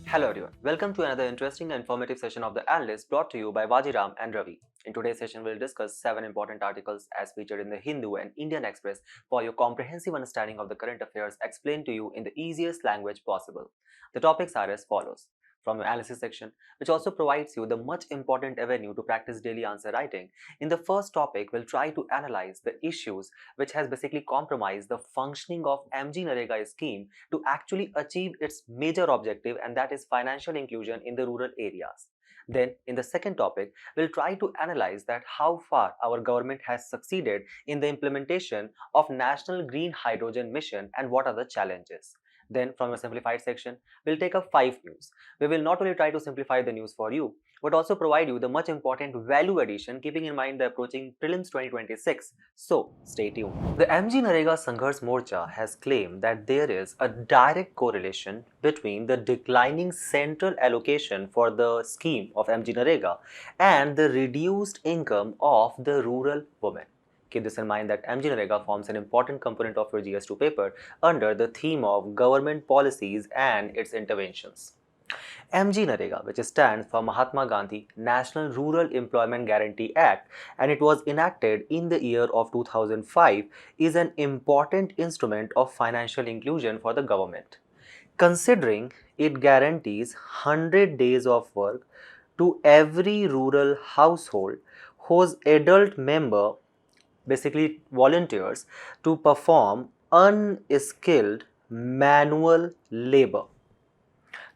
Hello everyone, welcome to another interesting and informative session of the Analyst brought to you by Vajiram and Ravi. In today's session, we'll discuss 7 important articles as featured in the Hindu and Indian Express for your comprehensive understanding of the current affairs explained to you in the easiest language possible. The topics are as follows. From the analysis section, which also provides you the much important avenue to practice daily answer writing. In the first topic, we'll try to analyze the issues which has basically compromised the functioning of MGNREGA scheme to actually achieve its major objective, and that is financial inclusion in the rural areas. Then in the second topic, we'll try to analyze that how far our government has succeeded in the implementation of National Green Hydrogen Mission and what are the challenges. Then from a simplified section, we'll take up 5 news. We will not only try to simplify the news for you, but also provide you the much important value addition keeping in mind the approaching prelims 2026. So stay tuned. The MGNREGA Sangharsh Morcha has claimed that there is a direct correlation between the declining central allocation for the scheme of MGNREGA and the reduced income of the rural women. Keep this in mind that MGNREGA forms an important component of your GS2 paper under the theme of government policies and its interventions. MGNREGA, which stands for Mahatma Gandhi National Rural Employment Guarantee Act, and it was enacted in the year of 2005, is an important instrument of financial inclusion for the government. Considering it guarantees 100 days of work to every rural household whose adult member basically volunteers to perform unskilled manual labor.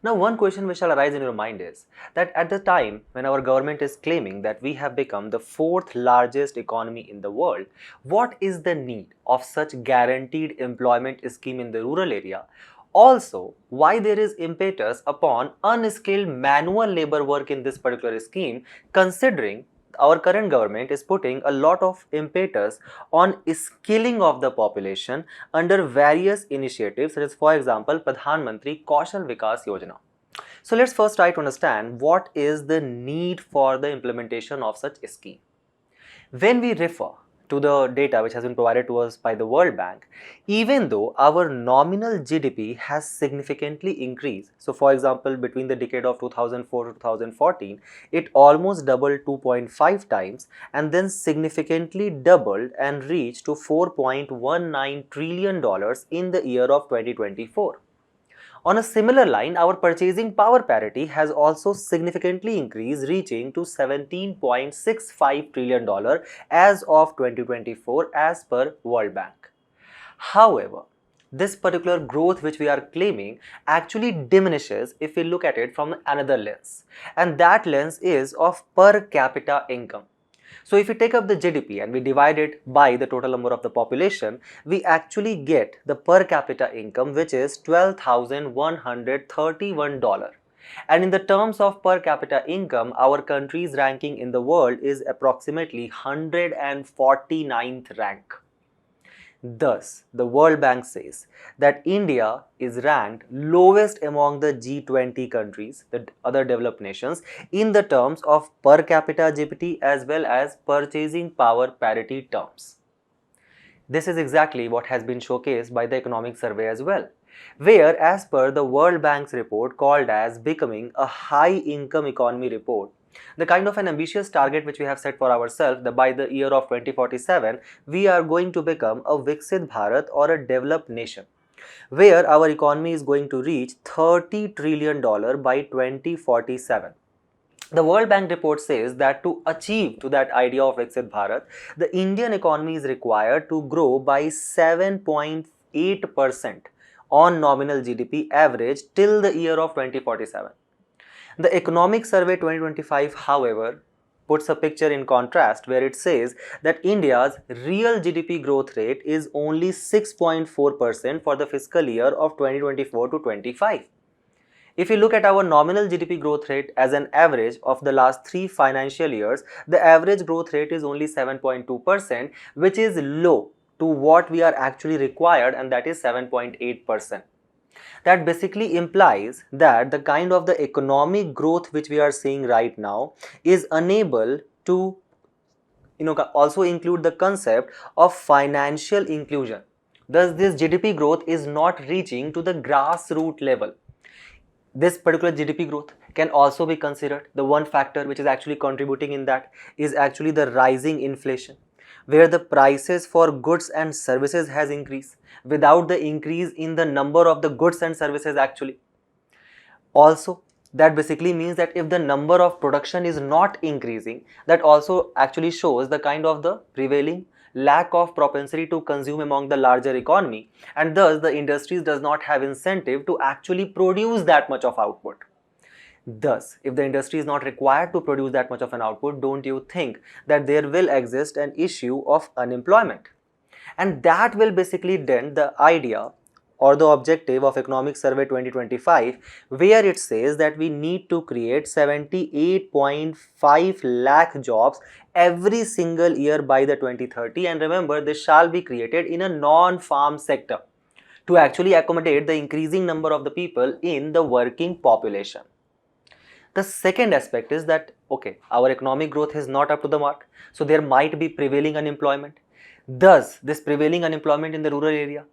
Now, one question which shall arise in your mind is that at the time when our government is claiming that we have become the 4th largest economy in the world, what is the need of such guaranteed employment scheme in the rural area? Also, why there is impetus upon unskilled manual labor work in this particular scheme, considering our current government is putting a lot of impetus on skilling of the population under various initiatives such as, for example, Pradhan Mantri Kaushal Vikas Yojana. So let's first try to understand what is the need for the implementation of such a scheme. When we refer to the data which has been provided to us by the World Bank, even though our nominal GDP has significantly increased, so for example between the decade of 2004 to 2014, it almost doubled 2.5 times and then significantly doubled and reached to $4.19 trillion in the year of 2024. On a similar line, our purchasing power parity has also significantly increased, reaching to $17.65 trillion as of 2024 as per World Bank. However, this particular growth which we are claiming actually diminishes if we look at it from another lens, and that lens is of per capita income. So if we take up the GDP and we divide it by the total number of the population, we actually get the per capita income, which is $12,131. And in the terms of per capita income, our country's ranking in the world is approximately 149th rank. Thus, the World Bank says that India is ranked lowest among the G20 countries, the other developed nations, in the terms of per capita GPT as well as purchasing power parity terms. This is exactly what has been showcased by the economic survey as well, where as per the World Bank's report called as becoming a high income economy report, the kind of an ambitious target which we have set for ourselves, that by the year of 2047, we are going to become a Viksit Bharat or a developed nation, where our economy is going to reach $30 trillion by 2047. The World Bank report says that to achieve to that idea of Viksit Bharat, the Indian economy is required to grow by 7.8% on nominal GDP average till the year of 2047. The Economic Survey 2025, however, puts a picture in contrast where it says that India's real GDP growth rate is only 6.4% for the fiscal year of 2024 to 25. If you look at our nominal GDP growth rate as an average of the last 3 financial years, the average growth rate is only 7.2%, which is low to what we are actually required, and that is 7.8%. That basically implies that the kind of the economic growth which we are seeing right now is unable to also include the concept of financial inclusion. Thus, this GDP growth is not reaching to the grassroots level. This particular GDP growth can also be considered. The one factor which is actually contributing in that is actually the rising inflation, where the prices for goods and services has increased without the increase in the number of the goods and services actually. Also, that basically means that if the number of production is not increasing, that also actually shows the kind of the prevailing lack of propensity to consume among the larger economy, and thus the industries does not have incentive to actually produce that much of output. Thus, if the industry is not required to produce that much of an output, don't you think that there will exist an issue of unemployment? And that will basically dent the idea or the objective of Economic Survey 2025, where it says that we need to create 78.5 lakh jobs every single year by the 2030. And remember, this shall be created in a non-farm sector to actually accommodate the increasing number of the people in the working population. The second aspect is that, okay, our economic growth is not up to the mark, so there might be prevailing unemployment. Thus, this prevailing unemployment in the rural area,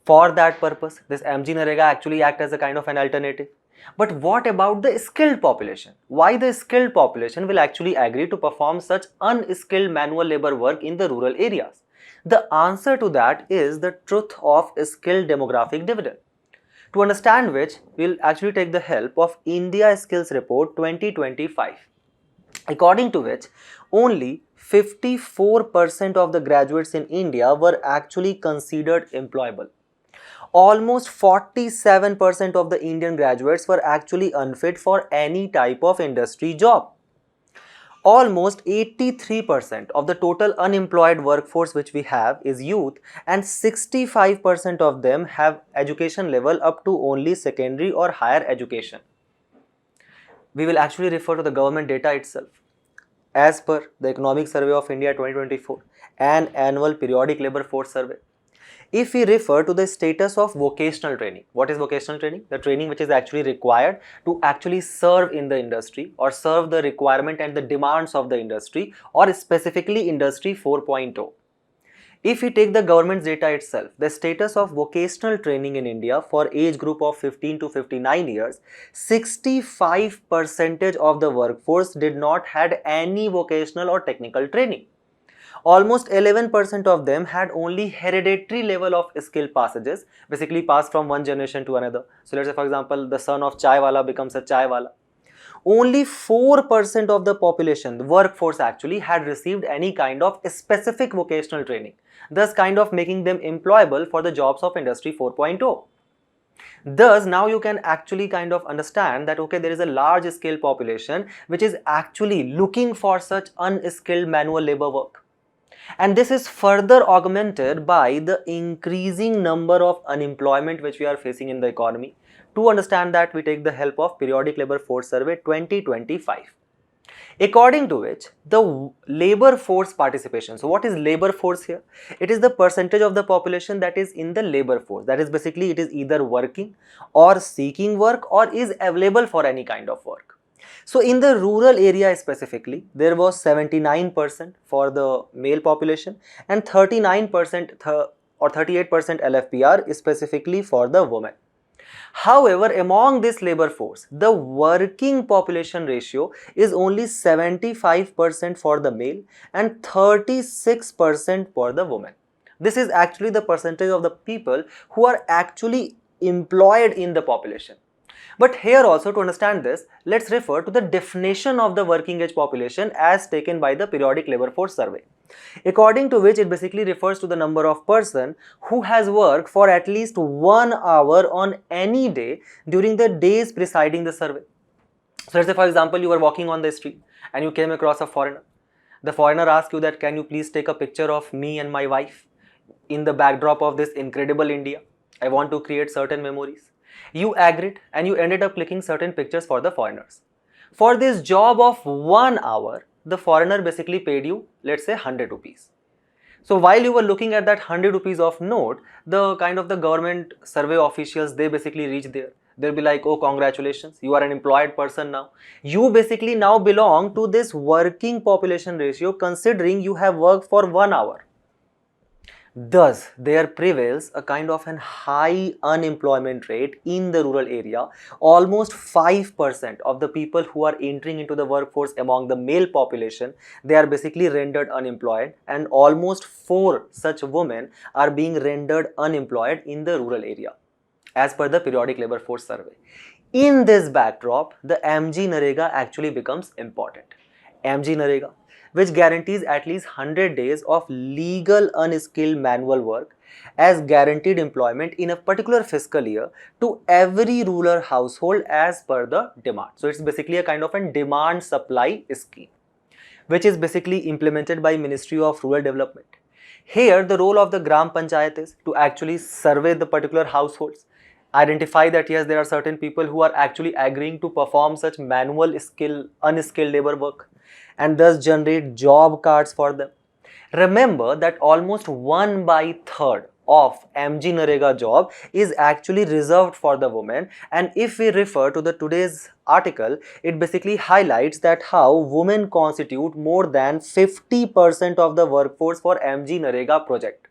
for that purpose, this MGNREGA actually act as a kind of an alternative. But what about the skilled population? Why the skilled population will actually agree to perform such unskilled manual labor work in the rural areas? The answer to that is the truth of skill demographic dividend. To understand which, we'll actually take the help of India Skills Report 2025. According to which, only 54% of the graduates in India were actually considered employable. Almost 47% of the Indian graduates were actually unfit for any type of industry job. Almost 83% of the total unemployed workforce which we have is youth, and 65% of them have education level up to only secondary or higher education. We will actually refer to the government data itself. As per the Economic Survey of India 2024 and Annual Periodic Labour Force Survey, if we refer to the status of vocational training, what is vocational training? The training which is actually required to actually serve in the industry or serve the requirement and the demands of the industry, or specifically Industry 4.0. If we take the government's data itself, the status of vocational training in India for age group of 15 to 59 years, 65% of the workforce did not had any vocational or technical training. Almost 11% of them had only hereditary level of skill passages, basically passed from one generation to another. So let's say, for example, the son of chai wala becomes a chai wala. Only 4% of the population, the workforce actually, had received any kind of specific vocational training, thus kind of making them employable for the jobs of Industry 4.0. Thus, now you can actually kind of understand that, okay, there is a large scale population which is actually looking for such unskilled manual labor work. And this is further augmented by the increasing number of unemployment which we are facing in the economy. To understand that, we take the help of Periodic Labour Force Survey 2025. According to which, the labor force participation. So what is labor force here? It is the percentage of the population that is in the labor force. That is basically, it is either working or seeking work or is available for any kind of work. So in the rural area specifically, there was 79% for the male population and 39% or 38% LFPR specifically for the women. However, among this labor force, the working population ratio is only 75% for the male and 36% for the woman. This is actually the percentage of the people who are actually employed in the population. But here also, to understand this, let's refer to the definition of the working age population as taken by the Periodic Labour Force Survey, according to which it basically refers to the number of person who has worked for at least 1 hour on any day during the days preceding the survey. So let's say, for example, you were walking on the street and you came across a foreigner. The foreigner asked you that, can you please take a picture of me and my wife in the backdrop of this incredible India? I want to create certain memories. You agreed and you ended up clicking certain pictures for the foreigners. For this job of 1 hour, the foreigner basically paid you, let's say, 100 rupees. So while you were looking at that 100 rupees of note, the kind of the government survey officials, they basically reach there. They'll be like, oh, congratulations, you are an employed person now. You basically now belong to this working population ratio, considering you have worked for 1 hour. Thus, there prevails a kind of an high unemployment rate in the rural area. Almost 5% of the people who are entering into the workforce among the male population, they are basically rendered unemployed, and almost 4 such women are being rendered unemployed in the rural area, as per the periodic labor force survey. In this backdrop, the MGNREGA actually becomes important. MGNREGA, which guarantees at least 100 days of legal unskilled manual work as guaranteed employment in a particular fiscal year to every rural household as per the demand. So it's basically a kind of a demand supply scheme, which is basically implemented by Ministry of Rural Development. Here, the role of the Gram Panchayat is to actually survey the particular households, identify that yes, there are certain people who are actually agreeing to perform such manual unskilled labor work, and thus generate job cards for them. Remember that almost 1/3 of MGNREGA job is actually reserved for the women, and if we refer to the today's article, it basically highlights that how women constitute more than 50% of the workforce for MGNREGA project.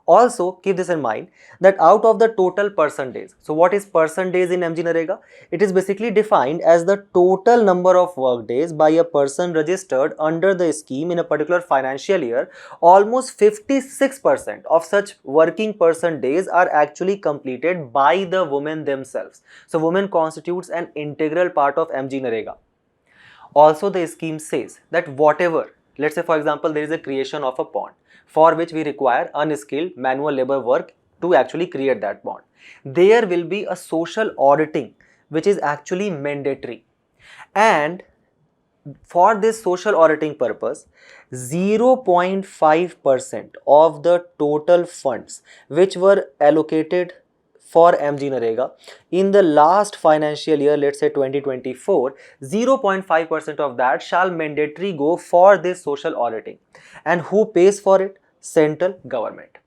Also, keep this in mind that out of the total person days, so what is person days in MGNREGA? It is basically defined as the total number of work days by a person registered under the scheme in a particular financial year. Almost 56% of such working person days are actually completed by the women themselves. So, women constitutes an integral part of MGNREGA. Also, the scheme says that whatever, let's say for example, there is a creation of a pond for which we require unskilled manual labor work to actually create that pond. There will be a social auditing which is actually mandatory, and for this social auditing purpose, 0.5% of the total funds which were allocated for MGNREGA in the last financial year, let's say 2024, 0.5% of that shall mandatory go for this social auditing. And who pays for it? Central government.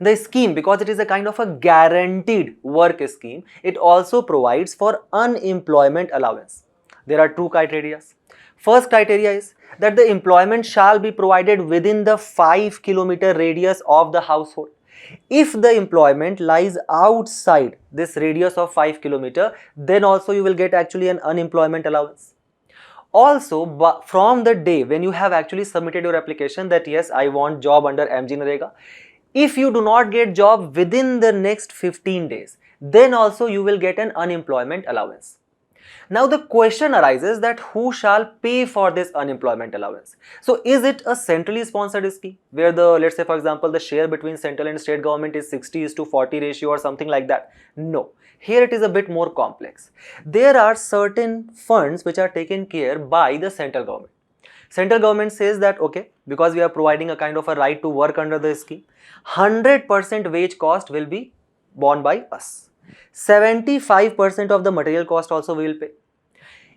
The scheme, because it is a kind of a guaranteed work scheme, it also provides for unemployment allowance. There are two criteria. First criteria is that the employment shall be provided within the 5-kilometer radius of the household. If the employment lies outside this radius of 5 km, then also you will get actually an unemployment allowance. Also, from the day when you have actually submitted your application that yes, I want job under MGNREGA, if you do not get job within the next 15 days, then also you will get an unemployment allowance. Now the question arises that who shall pay for this unemployment allowance? So is it a centrally sponsored scheme where the, let's say for example, the share between central and state government is 60:40 ratio or something like that? No. Here it is a bit more complex. There are certain funds which are taken care by the central government. Central government says that okay, because we are providing a kind of a right to work under the scheme, 100% wage cost will be borne by us. 75% of the material cost also we will pay.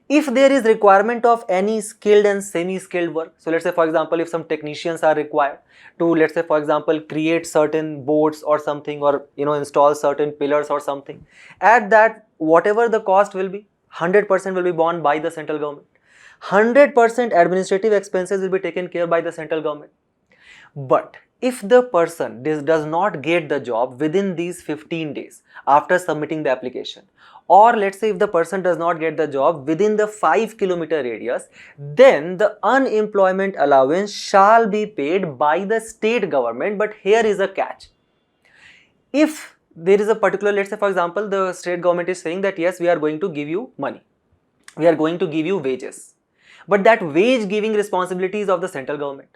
If there is requirement of any skilled and semi-skilled work, so let's say for example, if some technicians are required to, let's say for example, create certain boards or something, or install certain pillars or something, at that whatever the cost will be, 100% will be borne by the central government. 100% administrative expenses will be taken care by the central government. But if the person does not get the job within these 15 days after submitting the application, or let's say if the person does not get the job within the 5-kilometer radius, then the unemployment allowance shall be paid by the state government. But here is a catch. If there is a particular, let's say for example, the state government is saying that yes, we are going to give you money, we are going to give you wages, but that wage giving responsibility is of the central government.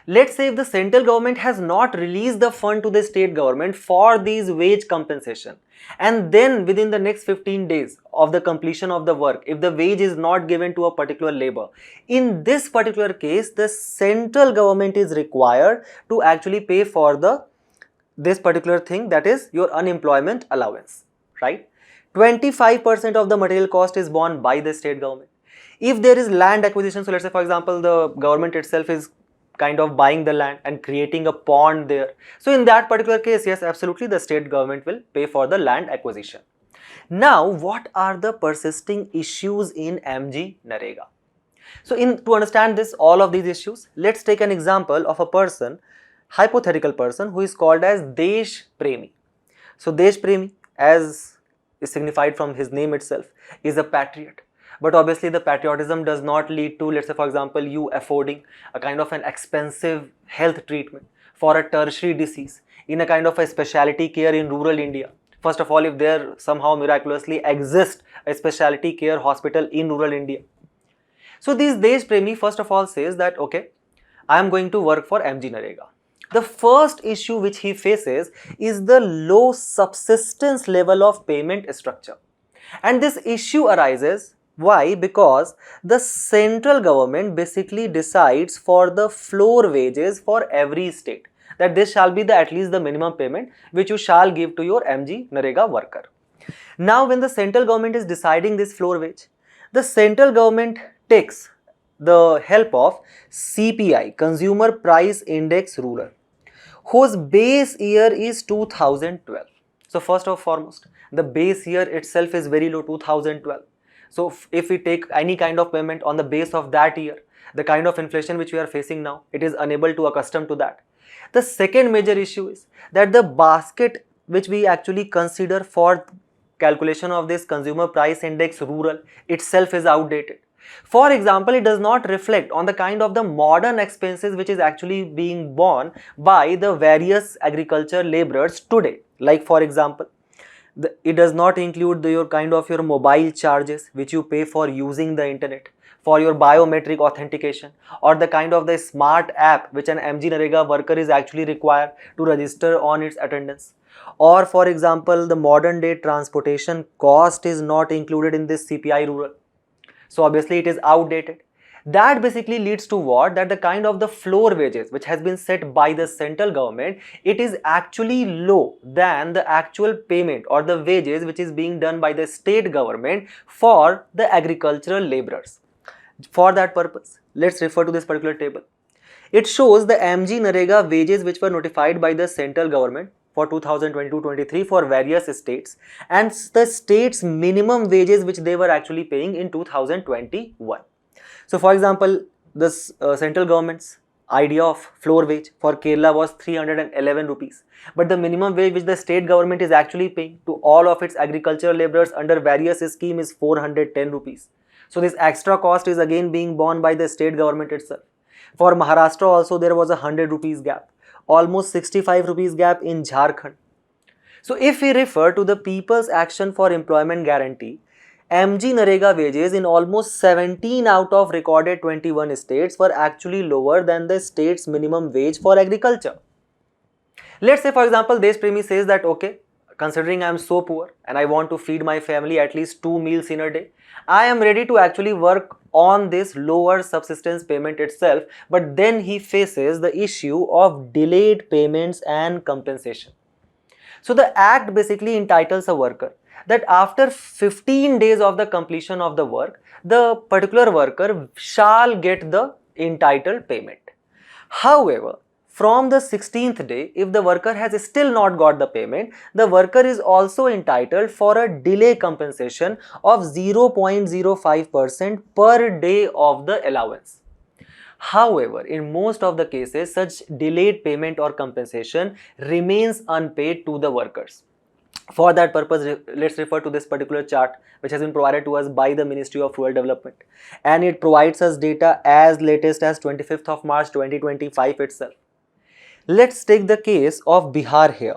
Let's say if the central government has not released the fund to the state government for these wage compensation, and then within the next 15 days of the completion of the work, if the wage is not given to a particular labor, in this particular case, the central government is required to actually pay for this particular thing, that is your unemployment allowance, right? 25% of the material cost is borne by the state government. If there is land acquisition, so let's say for example, the government itself is kind of buying the land and creating a pond there. So in that particular case, yes, absolutely, the state government will pay for the land acquisition. Now, what are the persisting issues in MGNREGA? So to understand all of these issues, let's take an example of a person hypothetical person who is called as Desh Premi. So Desh Premi, as is signified from his name itself, is a patriot. But obviously the patriotism does not lead to, let's say for example, you affording a kind of an expensive health treatment for a tertiary disease in a kind of a specialty care in rural India. First of all, if there somehow miraculously exists a specialty care hospital in rural India. So this Desh Premi first of all says that, okay, I am going to work for MGNREGA. The first issue which he faces is the low subsistence level of payment structure. And this issue arises, why? Because the central government basically decides for the floor wages for every state, that this shall be the at least the minimum payment which you shall give to your MGNREGA worker. Now when the central government is deciding this floor wage, the central government takes the help of CPI, Consumer Price Index Rural, whose base year is 2012. So first and foremost, the base year itself is very low, 2012. So if we take any kind of payment on the base of that year, the kind of inflation which we are facing now, it is unable to accustom to that. The second major issue is that the basket which we actually consider for calculation of this Consumer Price Index Rural itself is outdated. For example, it does not reflect on the kind of the modern expenses which is actually being borne by the various agriculture laborers today. Like for example, it does not include your kind of your mobile charges which you pay for using the internet, for your biometric authentication, or the kind of the smart app which an MGNREGA worker is actually required to register on its attendance. Or for example, the modern day transportation cost is not included in this CPI rural. So obviously it is outdated. That basically leads to what? That the kind of the floor wages which has been set by the central government, it is actually low than the actual payment or the wages which is being done by the state government for the agricultural laborers. For that purpose, let's refer to this particular table. It shows the MGNREGA wages which were notified by the central government for 2022-23 for various states, and the states minimum wages which they were actually paying in 2021. So for example, this central government's idea of floor wage for Kerala was 311 rupees, but the minimum wage which the state government is actually paying to all of its agricultural laborers under various scheme is 410 rupees. So this extra cost is again being borne by the state government itself. For Maharashtra also there was a 100 rupees gap, almost 65 rupees gap in Jharkhand. So if we refer to the People's Action for Employment Guarantee, MGNREGA wages in almost 17 out of recorded 21 states were actually lower than the state's minimum wage for agriculture. Let's say for example, Desh Premi says that, okay, considering I am so poor and I want to feed my family at least 2 meals in a day, I am ready to actually work on this lower subsistence payment itself, but then he faces the issue of delayed payments and compensation. So the act basically entitles a worker that after 15 days of the completion of the work, the particular worker shall get the entitled payment. However, from the 16th day, if the worker has still not got the payment, the worker is also entitled for a delay compensation of 0.05% per day of the allowance. However, in most of the cases, such delayed payment or compensation remains unpaid to the workers. For that purpose, let's refer to this particular chart which has been provided to us by the Ministry of Rural Development, and it provides us data as latest as 25th of March 2025 itself. Let's take the case of Bihar here.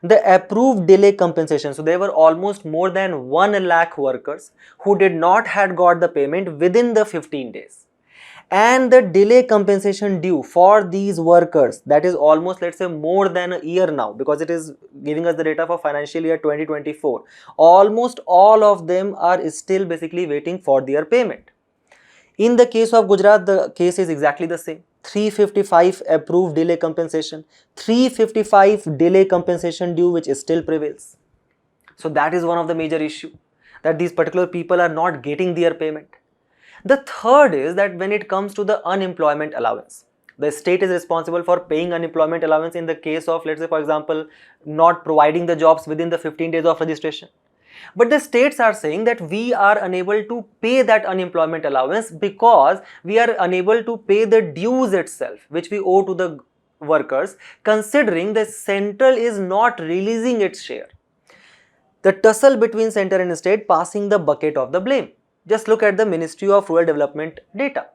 The approved delay compensation, so there were almost more than 1 lakh workers who did not had got the payment within the 15 days. And the delay compensation due for these workers, that is almost, let's say, more than a year now, because it is giving us the data for financial year 2024. Almost all of them are still basically waiting for their payment. In the case of Gujarat, the case is exactly the same. 355 approved delay compensation, 355 delay compensation due which still prevails. So that is one of the major issue, that these particular people are not getting their payment. The third is that when it comes to the unemployment allowance, the state is responsible for paying unemployment allowance in the case of, let's say for example, not providing the jobs within the 15 days of registration. But the states are saying that we are unable to pay that unemployment allowance because we are unable to pay the dues itself which we owe to the workers considering the central is not releasing its share. The tussle between center and state passing the bucket of the blame. Just look at the Ministry of Rural Development data.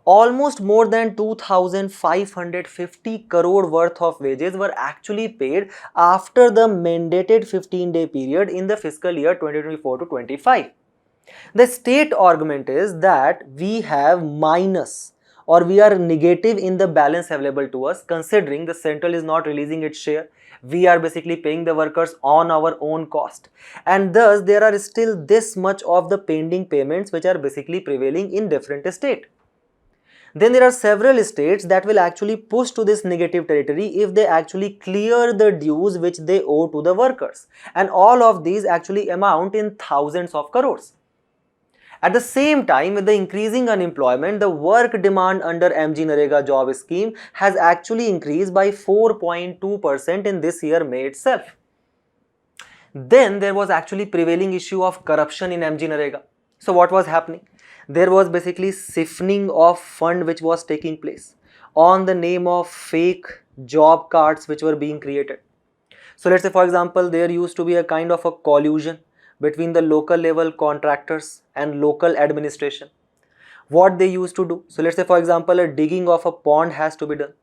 Almost more than 2,550 crore worth of wages were actually paid after the mandated 15-day period in the fiscal year 2024 to 25. The state argument is that we have minus or we are negative in the balance available to us considering the central is not releasing its share. We are basically paying the workers on our own cost, and thus there are still this much of the pending payments which are basically prevailing in different states. Then there are several states that will actually push to this negative territory if they actually clear the dues which they owe to the workers, and all of these actually amount in thousands of crores. At the same time, with the increasing unemployment, the work demand under MGNREGA job scheme has actually increased by 4.2% in this year May itself. Then there was actually prevailing issue of corruption in MGNREGA. So what was happening? There was basically siphoning of fund which was taking place on the name of fake job cards which were being created. So let's say for example, there used to be a kind of a collusion between the local level contractors and local administration. What they used to do, so let's say for example, a digging of a pond has to be done.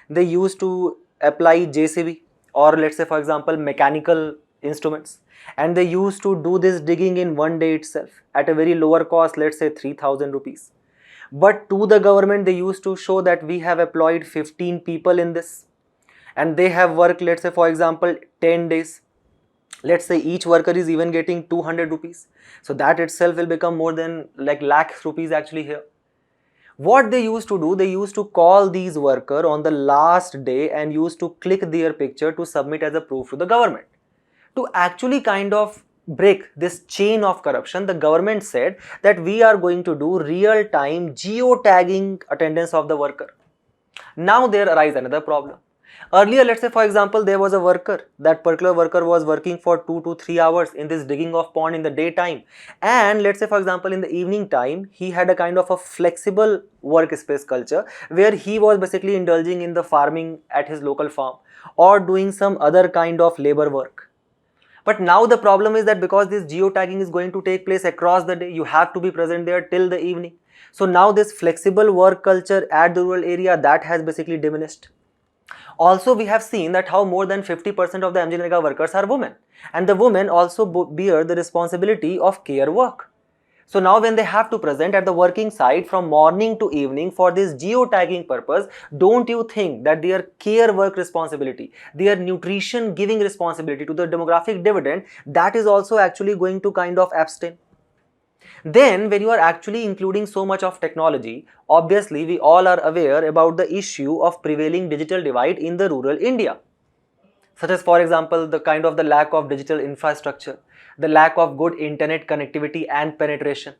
They used to apply JCB or let's say for example mechanical instruments, and they used to do this digging in one day itself at a very lower cost, let's say 3,000 rupees. But to the government they used to show that we have employed 15 people in this and they have worked, let's say for example 10 days. Let's say each worker is even getting 200 rupees. So that itself will become more than like lakhs rupees actually here. What they used to do, they used to call these workers on the last day and used to click their picture to submit as a proof to the government. To actually kind of break this chain of corruption, the government said that we are going to do real-time geotagging attendance of the worker. Now there arises another problem. Earlier, let's say for example, there was a worker, that particular worker was working for 2 to 3 hours in this digging of pond in the daytime, and let's say for example in the evening time, he had a kind of a flexible workspace culture where he was basically indulging in the farming at his local farm or doing some other kind of labor work. But now the problem is that because this geotagging is going to take place across the day, you have to be present there till the evening. So now this flexible work culture at the rural area, that has basically diminished. Also, we have seen that how more than 50% of the MGNREGA workers are women, and the women also bear the responsibility of care work. So now when they have to present at the working site from morning to evening for this geotagging purpose, don't you think that their care work responsibility, their nutrition giving responsibility to the demographic dividend, that is also actually going to kind of abstain? Then when you are actually including so much of technology, obviously we all are aware about the issue of prevailing digital divide in the rural India. Such as for example, the kind of the lack of digital infrastructure, the lack of good internet connectivity and penetration.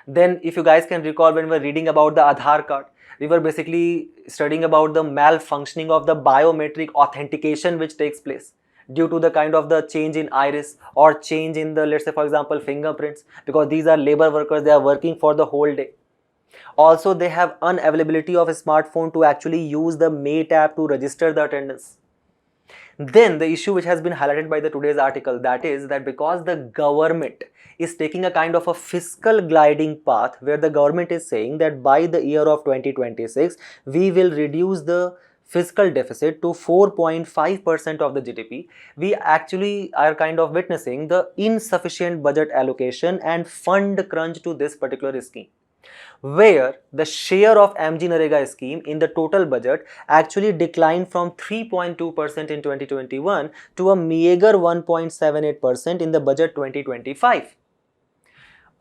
Then if you guys can recall, when we were reading about the Aadhaar card, we were basically studying about the malfunctioning of the biometric authentication which takes place due to the kind of the change in iris or change in the, let's say for example, fingerprints, because these are labor workers, they are working for the whole day. Also, they have unavailability of a smartphone to actually use the Mate app to register the attendance. Then the issue which has been highlighted by the today's article, that is that because the government is taking a kind of a fiscal gliding path where the government is saying that by the year of 2026 we will reduce the fiscal deficit to 4.5% of the GDP, we actually are kind of witnessing the insufficient budget allocation and fund crunch to this particular scheme, where the share of MGNREGA scheme in the total budget actually declined from 3.2% in 2021 to a meager 1.78% in the budget 2025.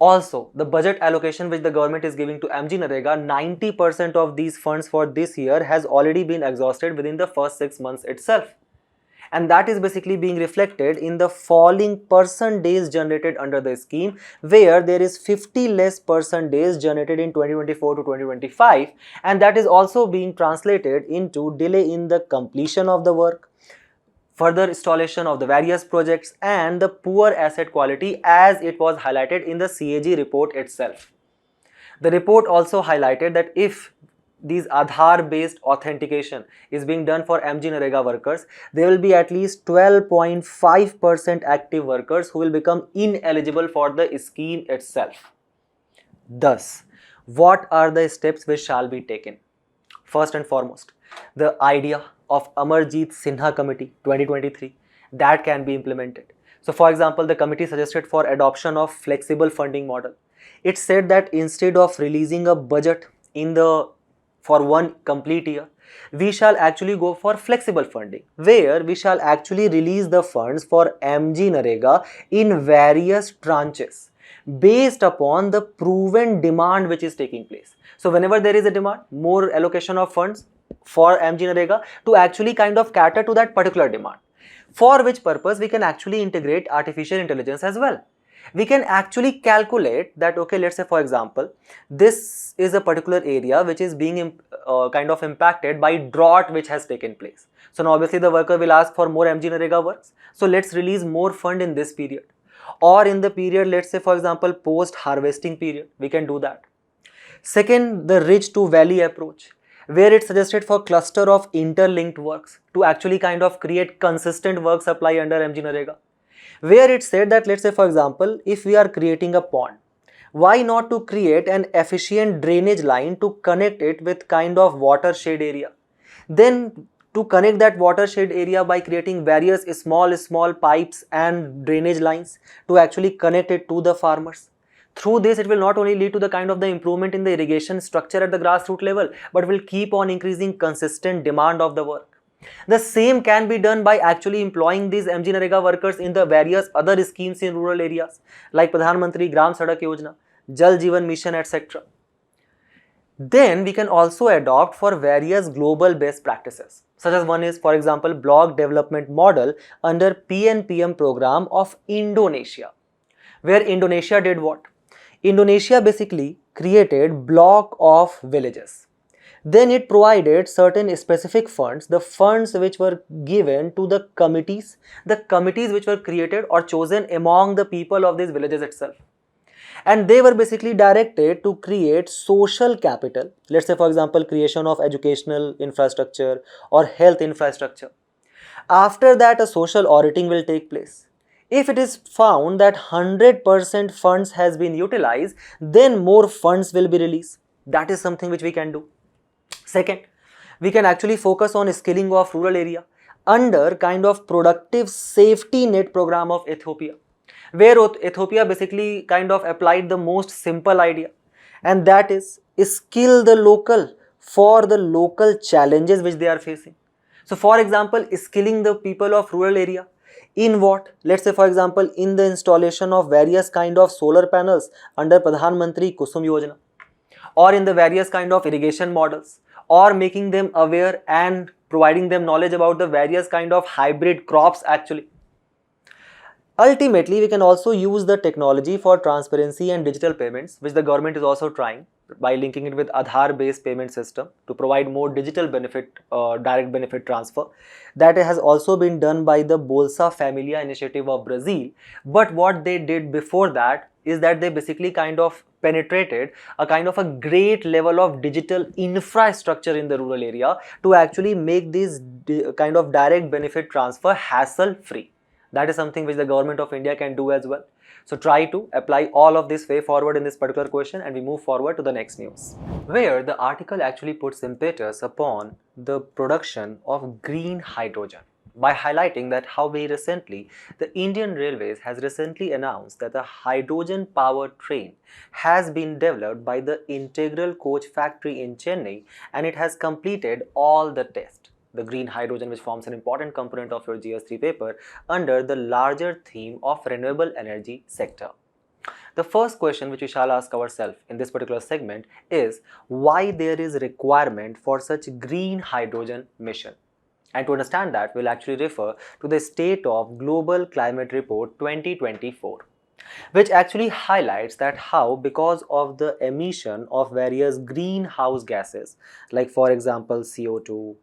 Also, the budget allocation which the government is giving to MGNREGA, 90% of these funds for this year has already been exhausted within the first 6 months itself. And that is basically being reflected in the falling person days generated under the scheme, where there is 50 less person days generated in 2024 to 2025, and that is also being translated into delay in the completion of the work, further installation of the various projects, and the poor asset quality as it was highlighted in the CAG report itself. The report also highlighted that if these Aadhaar based authentication is being done for MGNREGA workers, there will be at least 12.5% active workers who will become ineligible for the scheme itself. Thus, what are the steps which shall be taken? First and foremost, the idea of Amarjeet Sinha Committee 2023 that can be implemented. So, for example, the committee suggested for adoption of flexible funding model. It said that instead of releasing a budget for one complete year, we shall actually go for flexible funding, where we shall actually release the funds for MGNREGA in various tranches based upon the proven demand which is taking place. So whenever there is a demand, more allocation of funds for MGNREGA to actually kind of cater to that particular demand, for which purpose we can actually integrate artificial intelligence as well. We can actually calculate that, okay, let's say for example, this is a particular area which is being kind of impacted by drought which has taken place. So now obviously the worker will ask for more MGNREGA works. So let's release more fund in this period, or in the period, let's say for example, post harvesting period, we can do that. Second, the ridge to valley approach, where it suggested for cluster of interlinked works to actually kind of create consistent work supply under MGNREGA, where it said that, let's say for example, if we are creating a pond, why not to create an efficient drainage line to connect it with kind of watershed area, then to connect that watershed area by creating various small pipes and drainage lines to actually connect it to the farmers. Through this, it will not only lead to the kind of the improvement in the irrigation structure at the grassroots level, but will keep on increasing consistent demand of the work. The same can be done by actually employing these MGNREGA workers in the various other schemes in rural areas like Pradhan Mantri Gram Sadak Yojana, Jal Jeevan Mission, etc. Then we can also adopt for various global best practices, such as one is, for example, block development model under PNPM program of Indonesia, where Indonesia did what? Indonesia basically created block of villages. Then it provided certain specific funds, the funds which were given to the committees which were created or chosen among the people of these villages itself. And they were basically directed to create social capital, let's say for example, creation of educational infrastructure or health infrastructure. After that, a social auditing will take place. If it is found that 100% funds has been utilized, then more funds will be released. That is something which we can do. Second, we can actually focus on skilling of rural area under kind of productive safety net program of Ethiopia, where Ethiopia basically kind of applied the most simple idea, and that is skill the local for the local challenges which they are facing. So for example, skilling the people of rural area in what? Let's say for example, in the installation of various kind of solar panels under Pradhan Mantri Kusum Yojana, or in the various kind of irrigation models, or making them aware and providing them knowledge about the various kind of hybrid crops actually. Ultimately, we can also use the technology for transparency and digital payments, which the government is also trying by linking it with Aadhaar based payment system to provide more digital benefit, direct benefit transfer. That has also been done by the Bolsa Familia initiative of Brazil. But what they did before that is that they basically kind of penetrated a kind of a great level of digital infrastructure in the rural area to actually make this kind of direct benefit transfer hassle free. That is something which the government of India can do as well. So try to apply all of this way forward in this particular question, and we move forward to the next news, where the article actually puts impetus upon the production of green hydrogen by highlighting that how very recently the Indian Railways has recently announced that a hydrogen powered train has been developed by the Integral Coach Factory in Chennai, and it has completed all the tests. The green hydrogen, which forms an important component of your GS3 paper under the larger theme of renewable energy sector. The first question which we shall ask ourselves in this particular segment is why there is requirement for such green hydrogen mission. And to understand that, we'll actually refer to the State of Global Climate Report 2024, which actually highlights that how, because of the emission of various greenhouse gases, like for example CO2,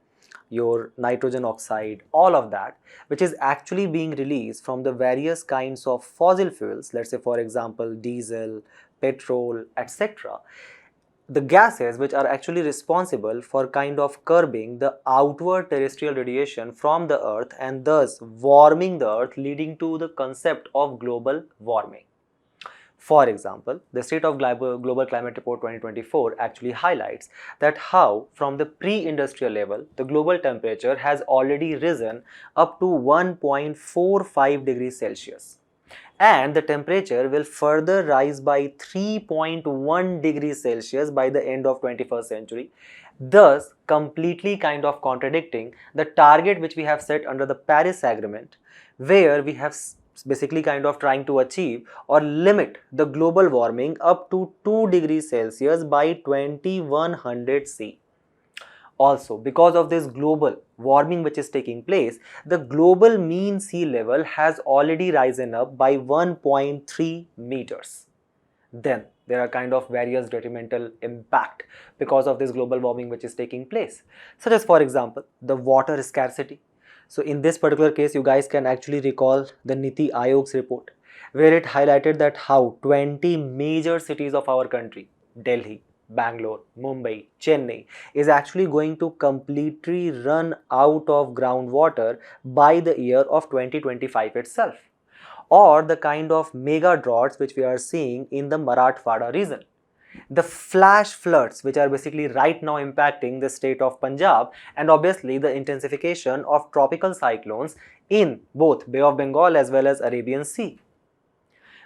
your nitrogen oxide, all of that, which is actually being released from the various kinds of fossil fuels, let's say for example diesel, petrol, etc., the gases which are actually responsible for kind of curbing the outward terrestrial radiation from the earth and thus warming the earth, leading to the concept of global warming. For example, the State of Global Climate Report 2024 actually highlights that how from the pre-industrial level, the global temperature has already risen up to 1.45 degrees Celsius. And the temperature will further rise by 3.1 degrees Celsius by the end of 21st century, thus completely kind of contradicting the target which we have set under the Paris Agreement, where we have basically kind of trying to achieve or limit the global warming up to 2 degrees Celsius by 2100 C. Also, because of this global warming which is taking place, the global mean sea level has already risen up by 1.3 meters. Then there are kind of various detrimental impact because of this global warming which is taking place, such as for example the water scarcity. So in this particular case, you guys can actually recall the Niti Aayog's report, where it highlighted that how 20 major cities of our country, Delhi, Bangalore, Mumbai, Chennai, is actually going to completely run out of groundwater by the year of 2025 itself, or the kind of mega droughts which we are seeing in the Marathwada region. The flash floods which are basically right now impacting the state of Punjab, and obviously the intensification of tropical cyclones in both Bay of Bengal as well as Arabian Sea.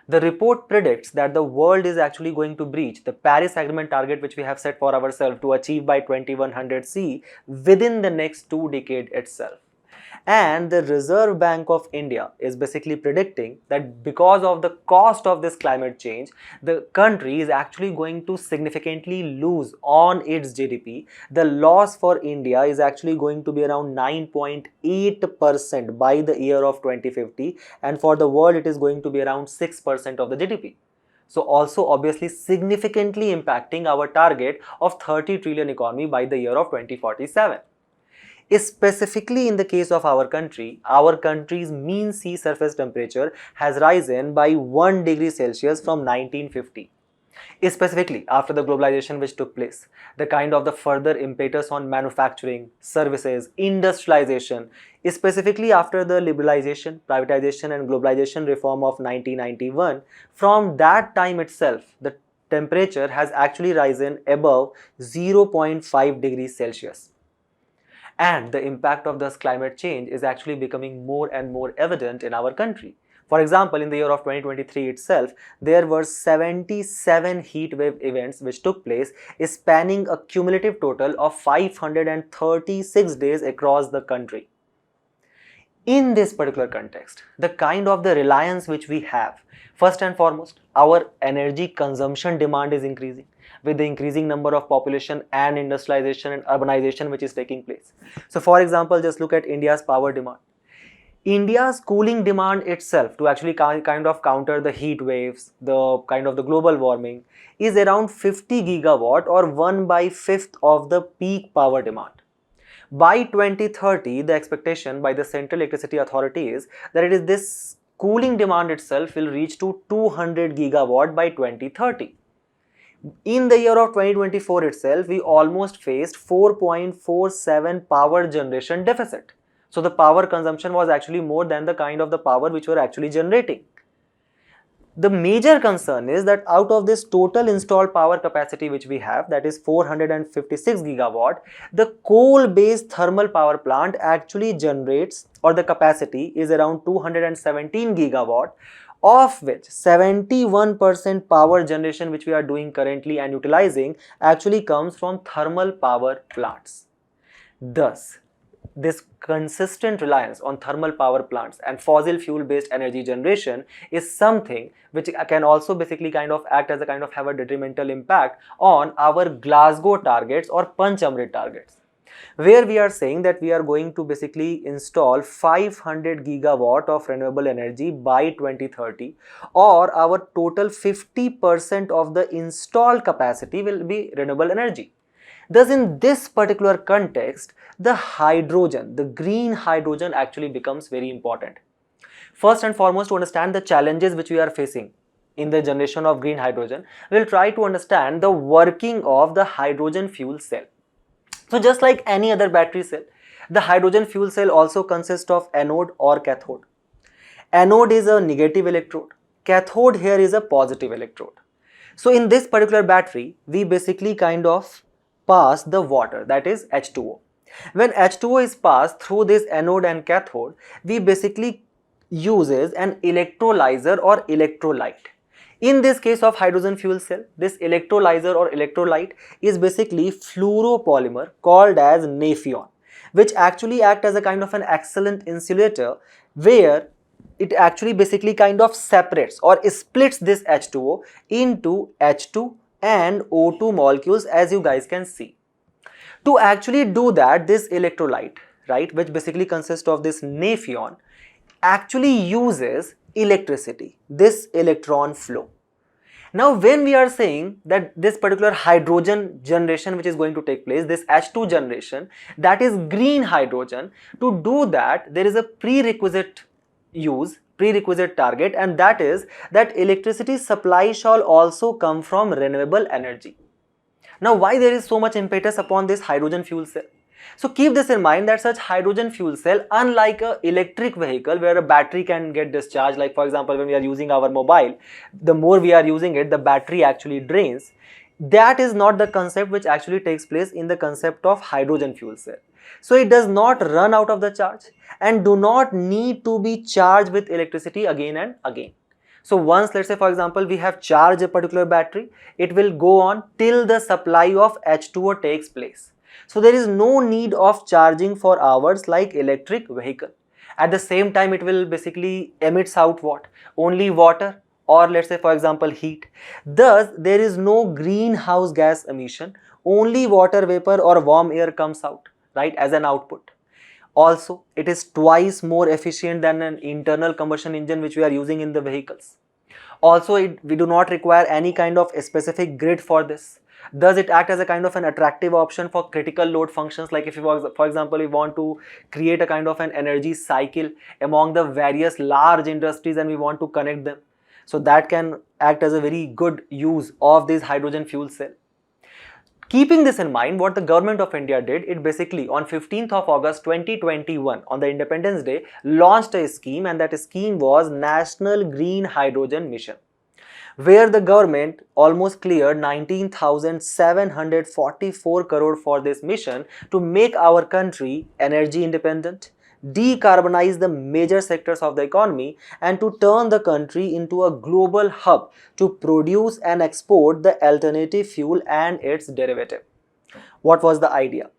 The report predicts that the world is actually going to breach the Paris Agreement target which we have set for ourselves to achieve by 2100 C within the next 2 decades itself. And the Reserve Bank of India is basically predicting that because of the cost of this climate change, the country is actually going to significantly lose on its GDP. The loss for India is actually going to be around 9.8% by the year of 2050, and for the world it is going to be around 6% of the GDP. So also obviously significantly impacting our target of 30 trillion economy by the year of 2047. Specifically in the case of our country's mean sea surface temperature has risen by 1 degree Celsius from 1950. Specifically after the globalization which took place, the kind of the further impetus on manufacturing, services, industrialization, specifically after the liberalization, privatization and globalization reform of 1991, from that time itself, the temperature has actually risen above 0.5 degrees Celsius. And the impact of this climate change is actually becoming more and more evident in our country. For example, in the year of 2023 itself, there were 77 heat wave events which took place, spanning a cumulative total of 536 days across the country. In this particular context, the kind of the reliance which we have, first and foremost, our energy consumption demand is increasing with the increasing number of population and industrialization and urbanization which is taking place. So for example, just look at India's power demand. India's cooling demand itself, to actually kind of counter the heat waves, the kind of the global warming, is around 50 gigawatt or 1/5 of the peak power demand. By 2030, the expectation by the Central Electricity Authority is that it is this cooling demand itself will reach to 200 gigawatt by 2030. In the year of 2024 itself, we almost faced 4.47 power generation deficit. So the power consumption was actually more than the kind of the power which we were actually generating. The major concern is that out of this total installed power capacity which we have, that is 456 gigawatt, the coal-based thermal power plant actually generates, or the capacity is around 217 gigawatt, of which 71% power generation which we are doing currently and utilizing actually comes from thermal power plants. Thus, this consistent reliance on thermal power plants and fossil fuel based energy generation is something which can also basically kind of act as a kind of have a detrimental impact on our Glasgow targets or Panchamrit targets, where we are saying that we are going to basically install 500 gigawatt of renewable energy by 2030, or our total 50% of the installed capacity will be renewable energy. Thus, in this particular context, the hydrogen, the green hydrogen actually becomes very important. First and foremost, to understand the challenges which we are facing in the generation of green hydrogen, we'll try to understand the working of the hydrogen fuel cell. So just like any other battery cell, the hydrogen fuel cell also consists of anode or cathode. Anode is a negative electrode. Cathode here is a positive electrode. So in this particular battery, we basically kind of pass the water, that is H2O. When H2O is passed through this anode and cathode, we basically uses an electrolyzer or electrolyte. In this case of hydrogen fuel cell, this electrolyzer or electrolyte is basically fluoropolymer called as Naphthalene, which actually act as a kind of an excellent insulator, where it actually basically kind of separates or splits this H2O into H2 and O2 molecules, as you guys can see. To actually do that, this electrolyte, right, which basically consists of this Naphthalene, actually uses electricity, this electron flow. Now when we are saying that this particular hydrogen generation which is going to take place, this H2 generation, that is green hydrogen, to do that there is a prerequisite target, and that is that electricity supply shall also come from renewable energy. Now why there is so much impetus upon this hydrogen fuel cell? So keep this in mind that such hydrogen fuel cell, unlike an electric vehicle where a battery can get discharged, like for example when we are using our mobile, the more we are using it, the battery actually drains. That is not the concept which actually takes place in the concept of hydrogen fuel cell. So it does not run out of the charge and do not need to be charged with electricity again and again. So once, let's say for example, we have charged a particular battery, it will go on till the supply of H2O takes place. So there is no need of charging for hours like electric vehicle. At the same time, it will basically emits out what? Only water, or let's say for example heat. Thus there is no greenhouse gas emission, only water vapor or warm air comes out, right, as an output. Also, it is twice more efficient than an internal combustion engine which we are using in the vehicles. Also, we do not require any kind of specific grid for this. Thus, it acts as a kind of an attractive option for critical load functions, like if you, for example, we want to create a kind of an energy cycle among the various large industries and we want to connect them. So that can act as a very good use of this hydrogen fuel cell. Keeping this in mind, what the government of India did, it basically on 15th of August 2021, on the Independence Day, launched a scheme, and that scheme was National Green Hydrogen Mission, where the government almost cleared 19,744 crore for this mission to make our country energy independent, decarbonize the major sectors of the economy, and to turn the country into a global hub to produce and export the alternative fuel and its derivative. What was the idea?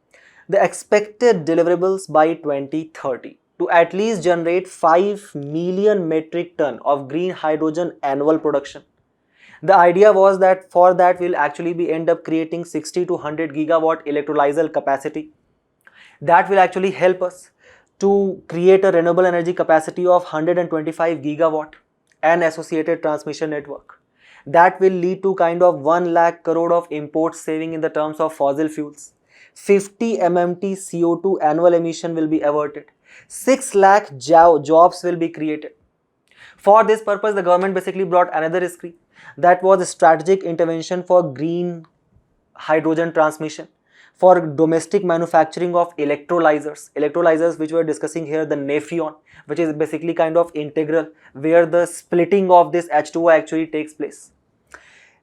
The expected deliverables by 2030 to at least generate 5 million metric ton of green hydrogen annual production. The idea was that for that we'll actually be end up creating 60 to 100 gigawatt electrolyzer capacity. That will actually help us to create a renewable energy capacity of 125 gigawatt and associated transmission network. That will lead to kind of 1 lakh crore of import saving in the terms of fossil fuels. 50 MMT CO2 annual emission will be averted. 6 lakh jobs will be created. For this purpose, the government basically brought another scheme, that was a strategic intervention for green hydrogen transmission, for domestic manufacturing of electrolyzers which we are discussing here, the Naphthalene, which is basically kind of integral, where the splitting of this H2O actually takes place.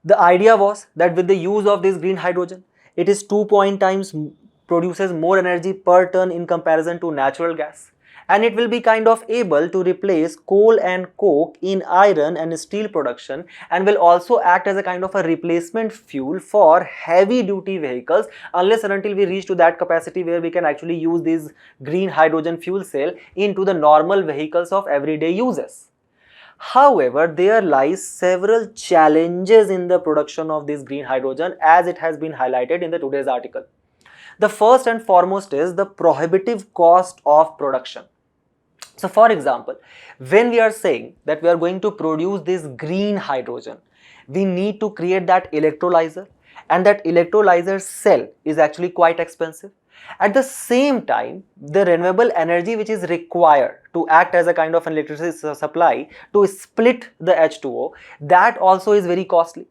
The idea was that with the use of this green hydrogen, it is 2 times produces more energy per ton in comparison to natural gas, and it will be kind of able to replace coal and coke in iron and steel production, and will also act as a kind of a replacement fuel for heavy duty vehicles, unless and until we reach to that capacity where we can actually use this green hydrogen fuel cell into the normal vehicles of everyday uses. However, there lies several challenges in the production of this green hydrogen, as it has been highlighted in the today's article. The first and foremost is the prohibitive cost of production. So for example, when we are saying that we are going to produce this green hydrogen, we need to create that electrolyzer, and that electrolyzer cell is actually quite expensive. At the same time, the renewable energy which is required to act as a kind of an electricity supply to split the H2O, that also is very costly.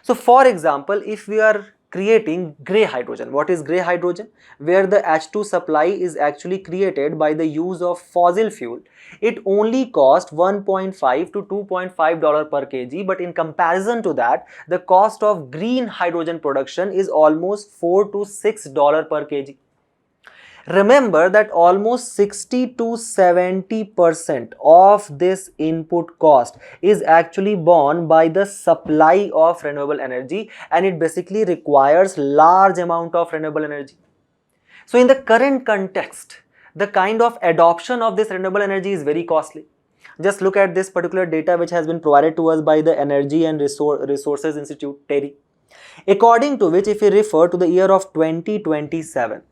So for example, if we are creating grey hydrogen, what is grey hydrogen? Where the H2 supply is actually created by the use of fossil fuel, it only costs 1.5 to 2.5 dollar per kg, but in comparison to that, the cost of green hydrogen production is almost 4 to 6 dollar per kg. Remember that almost 60 to 70% of this input cost is actually borne by the supply of renewable energy, and it basically requires large amount of renewable energy. So in the current context, the kind of adoption of this renewable energy is very costly. Just look at this particular data which has been provided to us by the Energy and Resources Institute, TERI, according to which, if we refer to the year of 2027,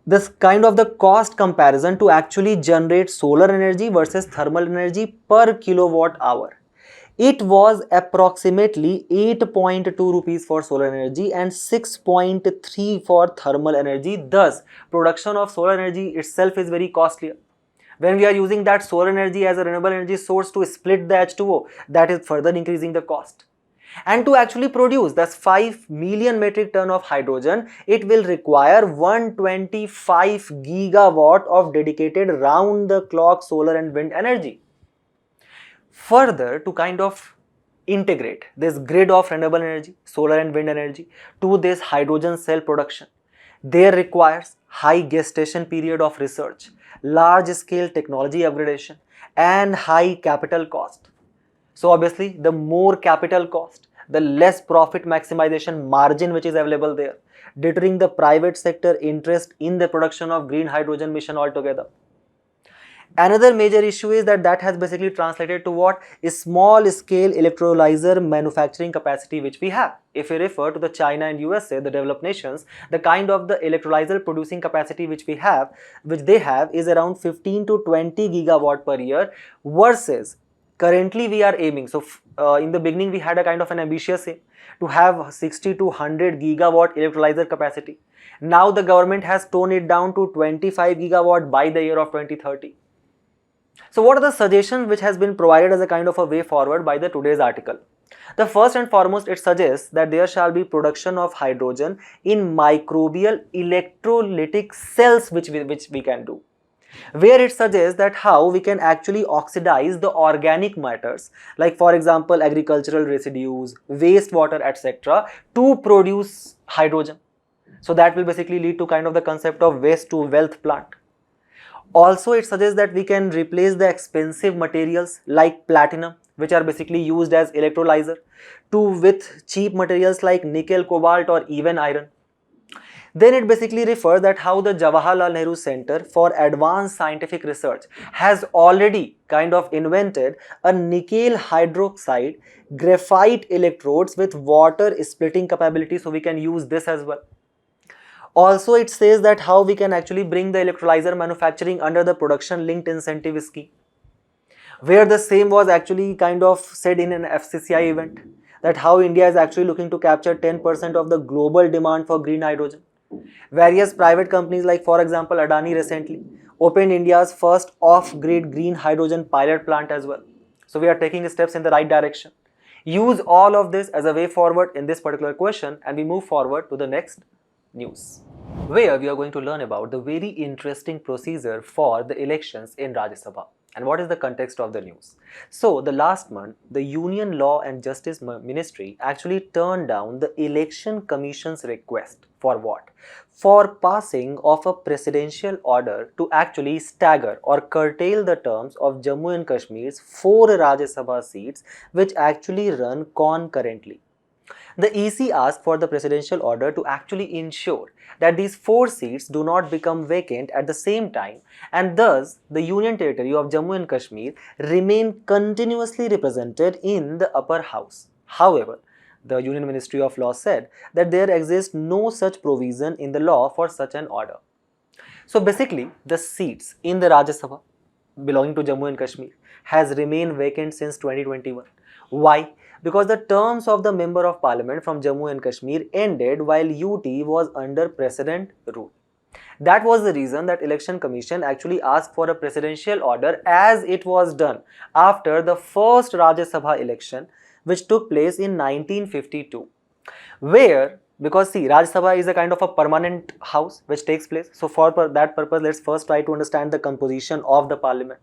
this kind of the cost comparison to actually generate solar energy versus thermal energy per kilowatt hour, it was approximately 8.2 rupees for solar energy and 6.3 for thermal energy. Thus, production of solar energy itself is very costly. When we are using that solar energy as a renewable energy source to split the H2O, that is further increasing the cost. And to actually produce that's 5 million metric ton of hydrogen, it will require 125 gigawatt of dedicated round the clock solar and wind energy. Further, to kind of integrate this grid of renewable energy, solar and wind energy, to this hydrogen cell production, there requires high gestation period of research, large scale technology upgradation, and high capital cost. So obviously, the more capital cost, the less profit maximization margin which is available there, deterring the private sector interest in the production of green hydrogen mission altogether. Another major issue is that has basically translated to what is small scale electrolyzer manufacturing capacity which we have. If we refer to the China and USA, the developed nations, the kind of the electrolyzer producing capacity which they have is around 15 to 20 gigawatt per year, versus currently we are aiming. So in the beginning we had a kind of an ambitious aim to have 60 to 100 gigawatt electrolyzer capacity. Now the government has toned it down to 25 gigawatt by the year of 2030. So what are the suggestions which has been provided as a kind of a way forward by the today's article? The first and foremost, it suggests that there shall be production of hydrogen in microbial electrolytic cells which we can do, where it suggests that how we can actually oxidize the organic matters, like for example agricultural residues, wastewater, etc., to produce hydrogen. So that will basically lead to kind of the concept of waste to wealth plant. Also, it suggests that we can replace the expensive materials like platinum, which are basically used as electrolyzer, with cheap materials like nickel, cobalt, or even iron. Then it basically refers that how the Jawaharlal Nehru Center for Advanced Scientific Research has already kind of invented a nickel hydroxide graphite electrodes with water splitting capability, so we can use this as well. Also, it says that how we can actually bring the electrolyzer manufacturing under the production linked incentive scheme, where the same was actually kind of said in an FCCI event, that how India is actually looking to capture 10% of the global demand for green hydrogen. Various private companies like for example Adani recently opened India's first off-grid green hydrogen pilot plant as well. So we are taking steps in the right direction. Use all of this as a way forward in this particular question, and we move forward to the next news, where we are going to learn about the very interesting procedure for the elections in Rajya Sabha. And what is the context of the news? So the last month, the Union Law and Justice Ministry actually turned down the Election Commission's request for what? For passing of a presidential order to actually stagger or curtail the terms of Jammu and Kashmir's 4 Rajya Sabha seats which actually run concurrently. The EC asked for the presidential order to actually ensure that these 4 seats do not become vacant at the same time, and thus the Union Territory of Jammu and Kashmir remain continuously represented in the upper house. However, the Union Ministry of Law said that there exists no such provision in the law for such an order. So basically, the seats in the Rajya Sabha belonging to Jammu and Kashmir has remained vacant since 2021. Why? Because the terms of the Member of Parliament from Jammu and Kashmir ended while UT was under precedent rule. That was the reason that Election Commission actually asked for a presidential order, as it was done after the first Rajya Sabha election which took place in 1952, where, because see, Rajya Sabha is a kind of a permanent house which takes place. So for that purpose, let's first try to understand the composition of the parliament.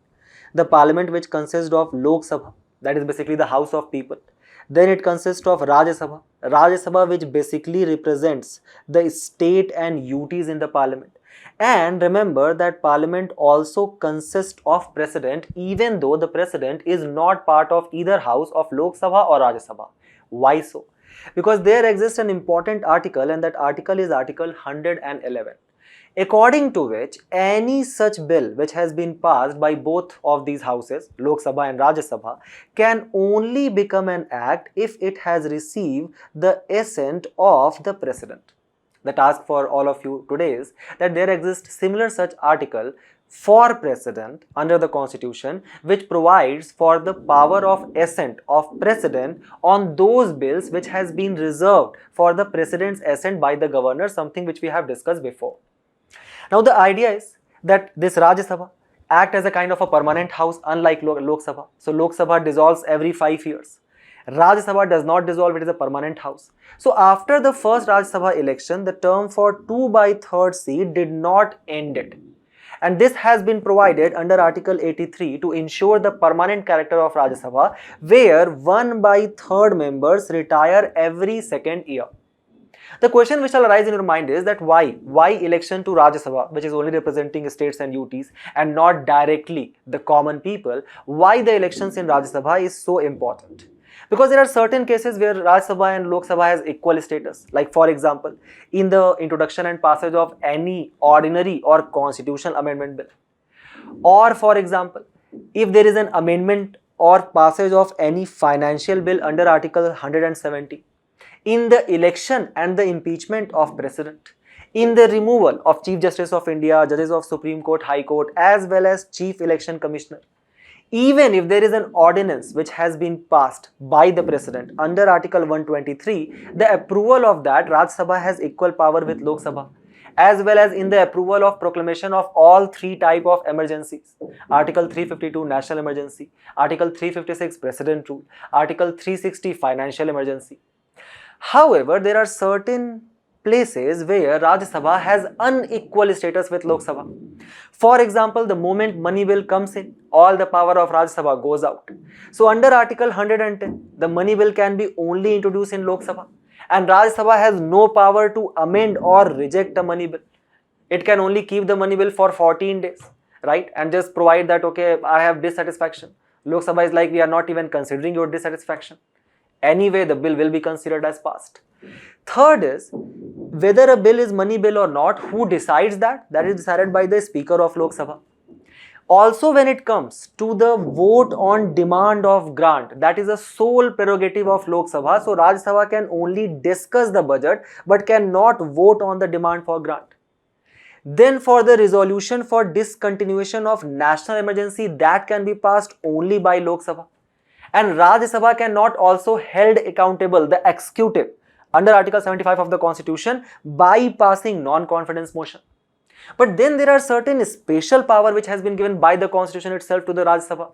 The parliament which consists of Lok Sabha, that is basically the house of people. Then it consists of Rajya Sabha which basically represents the state and UTs in the parliament. And remember that parliament also consists of president, even though the president is not part of either house of Lok Sabha or Rajya Sabha. Why so? Because there exists an important article, and that article is Article 111, according to which any such bill which has been passed by both of these houses, Lok Sabha and Rajya Sabha, can only become an act if it has received the assent of the president. The task for all of you today is that there exists similar such article for president under the constitution, which provides for the power of assent of president on those bills which has been reserved for the president's assent by the governor, something which we have discussed before. Now the idea is that this Rajya Sabha act as a kind of a permanent house, unlike Lok Sabha. So Lok Sabha dissolves every 5 years. Rajya Sabha does not dissolve, it is a permanent house. So after the first Rajya Sabha election, the term for 2/3 seat did not end it. And this has been provided under Article 83 to ensure the permanent character of Rajya Sabha, where 1/3 members retire every second year. The question which shall arise in your mind is that why election to Rajya Sabha, which is only representing states and UTs and not directly the common people, why the elections in Rajya Sabha is so important? Because there are certain cases where Rajya Sabha and Lok Sabha has equal status. Like for example, in the introduction and passage of any ordinary or constitutional amendment bill. Or for example, if there is an amendment or passage of any financial bill under Article 170. In the election and the impeachment of president. In the removal of Chief Justice of India, judges of Supreme Court, High Court, as well as Chief Election Commissioner. Even if there is an ordinance which has been passed by the president under Article 123, the approval of that Rajya Sabha has equal power with Lok Sabha, as well as in the approval of proclamation of all 3 types of emergencies. Article 352 National Emergency, Article 356 President Rule, Article 360 Financial Emergency. However, there are certain places where Rajya Sabha has unequal status with Lok Sabha. For example, the moment money bill comes in, all the power of Rajya Sabha goes out. So under Article 110, the money bill can be only introduced in Lok Sabha, and Rajya Sabha has no power to amend or reject the money bill. It can only keep the money bill for 14 days, right? And just provide that, okay, I have dissatisfaction. Lok Sabha is like, we are not even considering your dissatisfaction. Anyway, the bill will be considered as passed. Third is, whether a bill is money bill or not, who decides that? That is decided by the Speaker of Lok Sabha. Also, when it comes to the vote on demand of grant, that is a sole prerogative of Lok Sabha. So, Rajya Sabha can only discuss the budget but cannot vote on the demand for grant. Then for the resolution for discontinuation of national emergency, that can be passed only by Lok Sabha. And Rajya Sabha cannot also held accountable the executive under Article 75 of the Constitution by passing non-confidence motion. But then there are certain special power which has been given by the Constitution itself to the Rajya Sabha,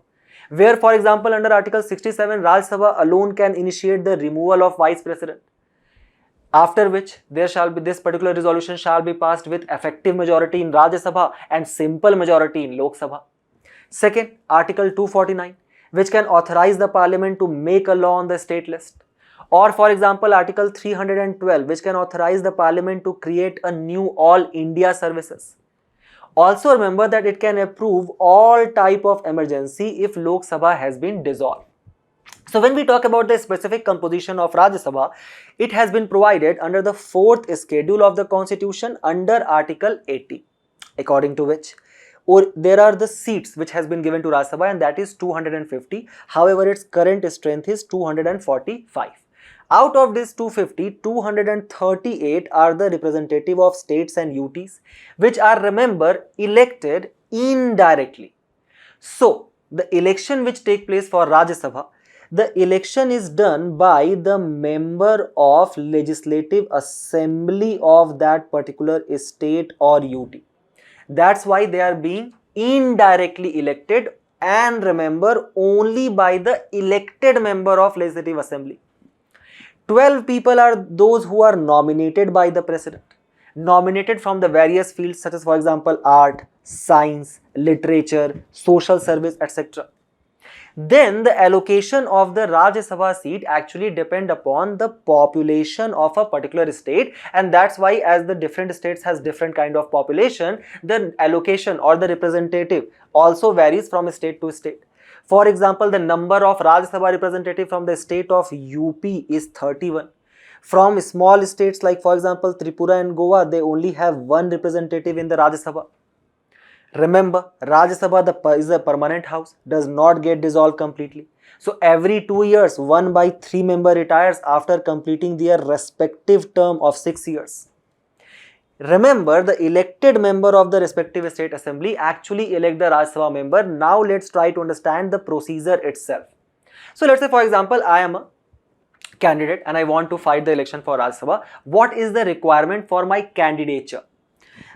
where for example under Article 67, Rajya Sabha alone can initiate the removal of Vice President, after which there shall be this particular resolution shall be passed with effective majority in Rajya Sabha and simple majority in Lok Sabha. Second, Article 249, which can authorize the Parliament to make a law on the state list. Or for example, Article 312, which can authorize the Parliament to create a new All India Services. Also remember that it can approve all type of emergency if Lok Sabha has been dissolved. So when we talk about the specific composition of Rajya Sabha, it has been provided under the 4th schedule of the Constitution under Article 80, according to which there are the seats which has been given to Rajya Sabha, and that is 250. However, its current strength is 245. Out of this 250, 238 are the representative of states and UTs, which are, remember, elected indirectly. So, the election which take place for Rajya Sabha, the election is done by the member of legislative assembly of that particular state or UT. That's why they are being indirectly elected, and remember, only by the elected member of legislative assembly. 12 people are those who are nominated by the president, nominated from the various fields such as, for example, art, science, literature, social service, etc. Then the allocation of the Rajya Sabha seat actually depend upon the population of a particular state, and that's why as the different states has different kind of population, the allocation or the representative also varies from state to state. For example, the number of Rajya Sabha representative from the state of UP is 31. From small states like, for example, Tripura and Goa, they only have one representative in the Rajya Sabha. Remember, Rajya Sabha is a permanent house, does not get dissolved completely. So every 2 years, 1 by 3 member retires after completing their respective term of 6 years. Remember, the elected member of the respective state assembly actually elect the Rajya Sabha member. Now let's try to understand the procedure itself. So let's say, for example, I am a candidate and I want to fight the election for Rajya Sabha. What is the requirement for my candidature?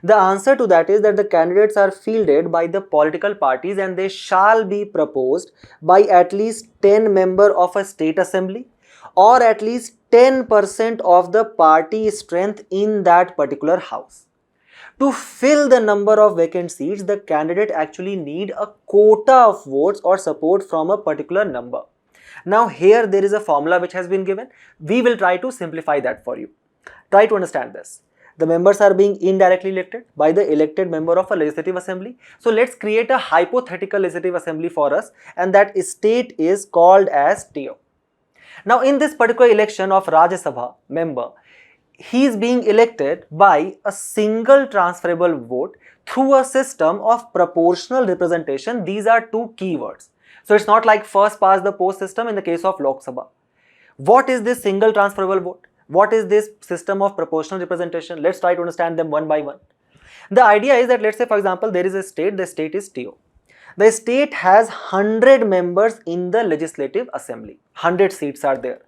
The answer to that is that the candidates are fielded by the political parties and they shall be proposed by at least 10 members of a state assembly or at least 10% of the party strength in that particular house. To fill the number of vacant seats, the candidate actually need a quota of votes or support from a particular number. Now here there is a formula which has been given. We will try to simplify that for you. Try to understand this. The members are being indirectly elected by the elected member of a legislative assembly. So let's create a hypothetical legislative assembly for us, and that state is called as TO. Now in this particular election of Rajya Sabha member, he is being elected by a single transferable vote through a system of proportional representation. These are two keywords. So it's not like first past the post system in the case of Lok Sabha. What is this single transferable vote? What is this system of proportional representation? Let's try to understand them one by one. The idea is that, let's say for example, there is a state, the state is TO. The state has 100 members in the legislative assembly. 100 seats are there.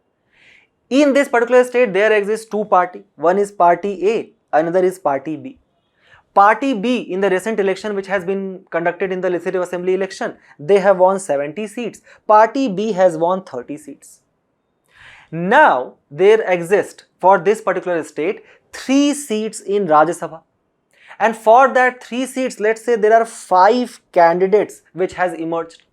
In this particular state, there exists two parties. One is party A, another is party B. Party B, in the recent election which has been conducted in the legislative assembly election, they have won 70 seats. Party B has won 30 seats. Now, there exist for this particular state 3 seats in Rajya Sabha. And for that 3 seats, let's say there are 5 candidates which has emerged.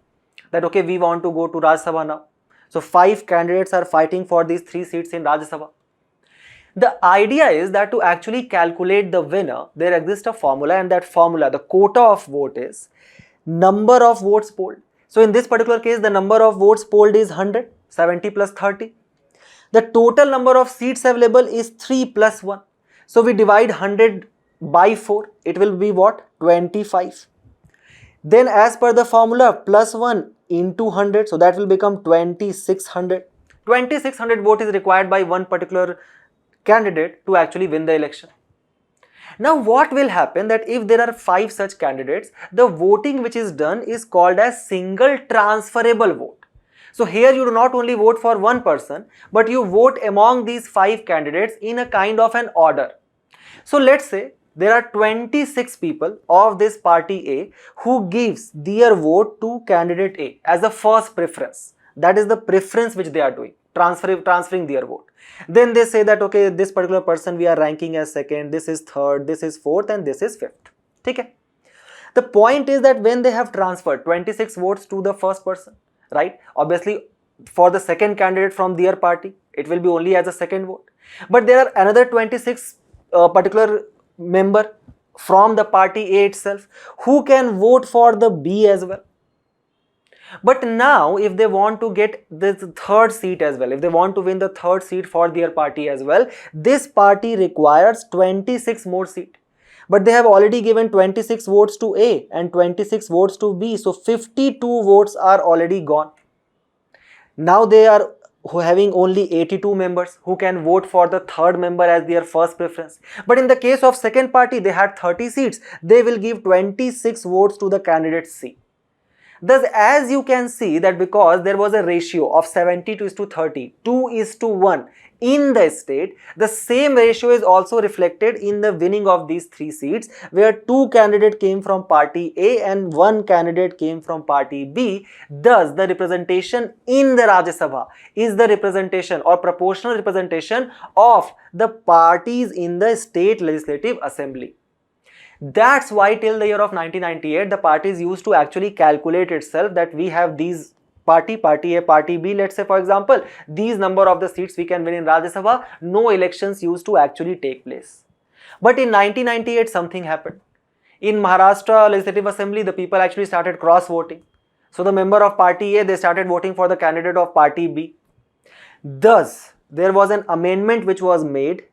That okay, we want to go to Rajya Sabha now. So 5 candidates are fighting for these 3 seats in Rajya Sabha. The idea is that to actually calculate the winner, there exists a formula, and that formula, the quota of vote is number of votes polled. So in this particular case, the number of votes polled is 100, 70 plus 30. The total number of seats available is 3 plus 1. So we divide 100 by 4. It will be what? 25. Then as per the formula, plus 1 into 100. So that will become 2600. 2600 vote is required by one particular candidate to actually win the election. Now what will happen that if there are 5 such candidates, the voting which is done is called as single transferable vote. So here you do not only vote for one person, but you vote among these 5 candidates in a kind of an order. So let's say there are 26 people of this party A who gives their vote to candidate A as a first preference. That is the preference which they are doing, transferring their vote. Then they say that okay, this particular person we are ranking as second, this is third, this is fourth, and this is fifth. Okay. The point is that when they have transferred 26 votes to the first person, right? Obviously, for the second candidate from their party, it will be only as a second vote. But there are another 26 particular member from the party A itself who can vote for the B as well. But now, if they want to get the third seat as well, if they want to win the third seat for their party as well, this party requires 26 more seats. But they have already given 26 votes to A and 26 votes to B. So 52 votes are already gone. Now they are having only 82 members who can vote for the third member as their first preference. But in the case of second party, they had 30 seats. They will give 26 votes to the candidate C. Thus, as you can see that because there was a ratio of 72:30, 2:1 in the state, the same ratio is also reflected in the winning of these 3 seats, where 2 candidates came from party A and 1 candidate came from party B. Thus, the representation in the Rajya Sabha is the representation or proportional representation of the parties in the state legislative assembly. That's why till the year of 1998, the parties used to actually calculate itself that we have these party A, party B, let's say for example, these number of the seats we can win in Rajya Sabha, no elections used to actually take place. But in 1998, something happened. In Maharashtra Legislative Assembly, the people actually started cross voting. So the member of party A, they started voting for the candidate of party B. Thus, there was an amendment which was made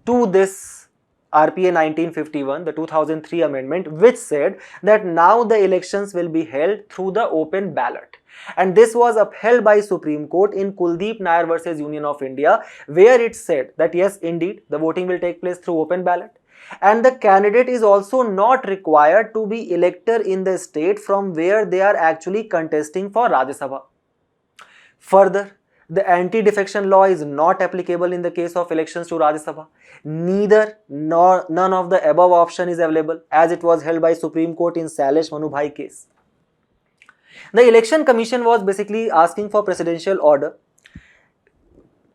to this RPA 1951, the 2003 amendment, which said that now the elections will be held through the open ballot. And this was upheld by Supreme Court in Kuldeep Nair versus Union of India, where it said that yes, indeed, the voting will take place through open ballot. And the candidate is also not required to be elector in the state from where they are actually contesting for Rajya Sabha. Further, the anti-defection law is not applicable in the case of elections to Rajya Sabha. Neither nor none of the above option is available, as it was held by Supreme Court in Salesh Manubhai case. The Election Commission was basically asking for presidential order.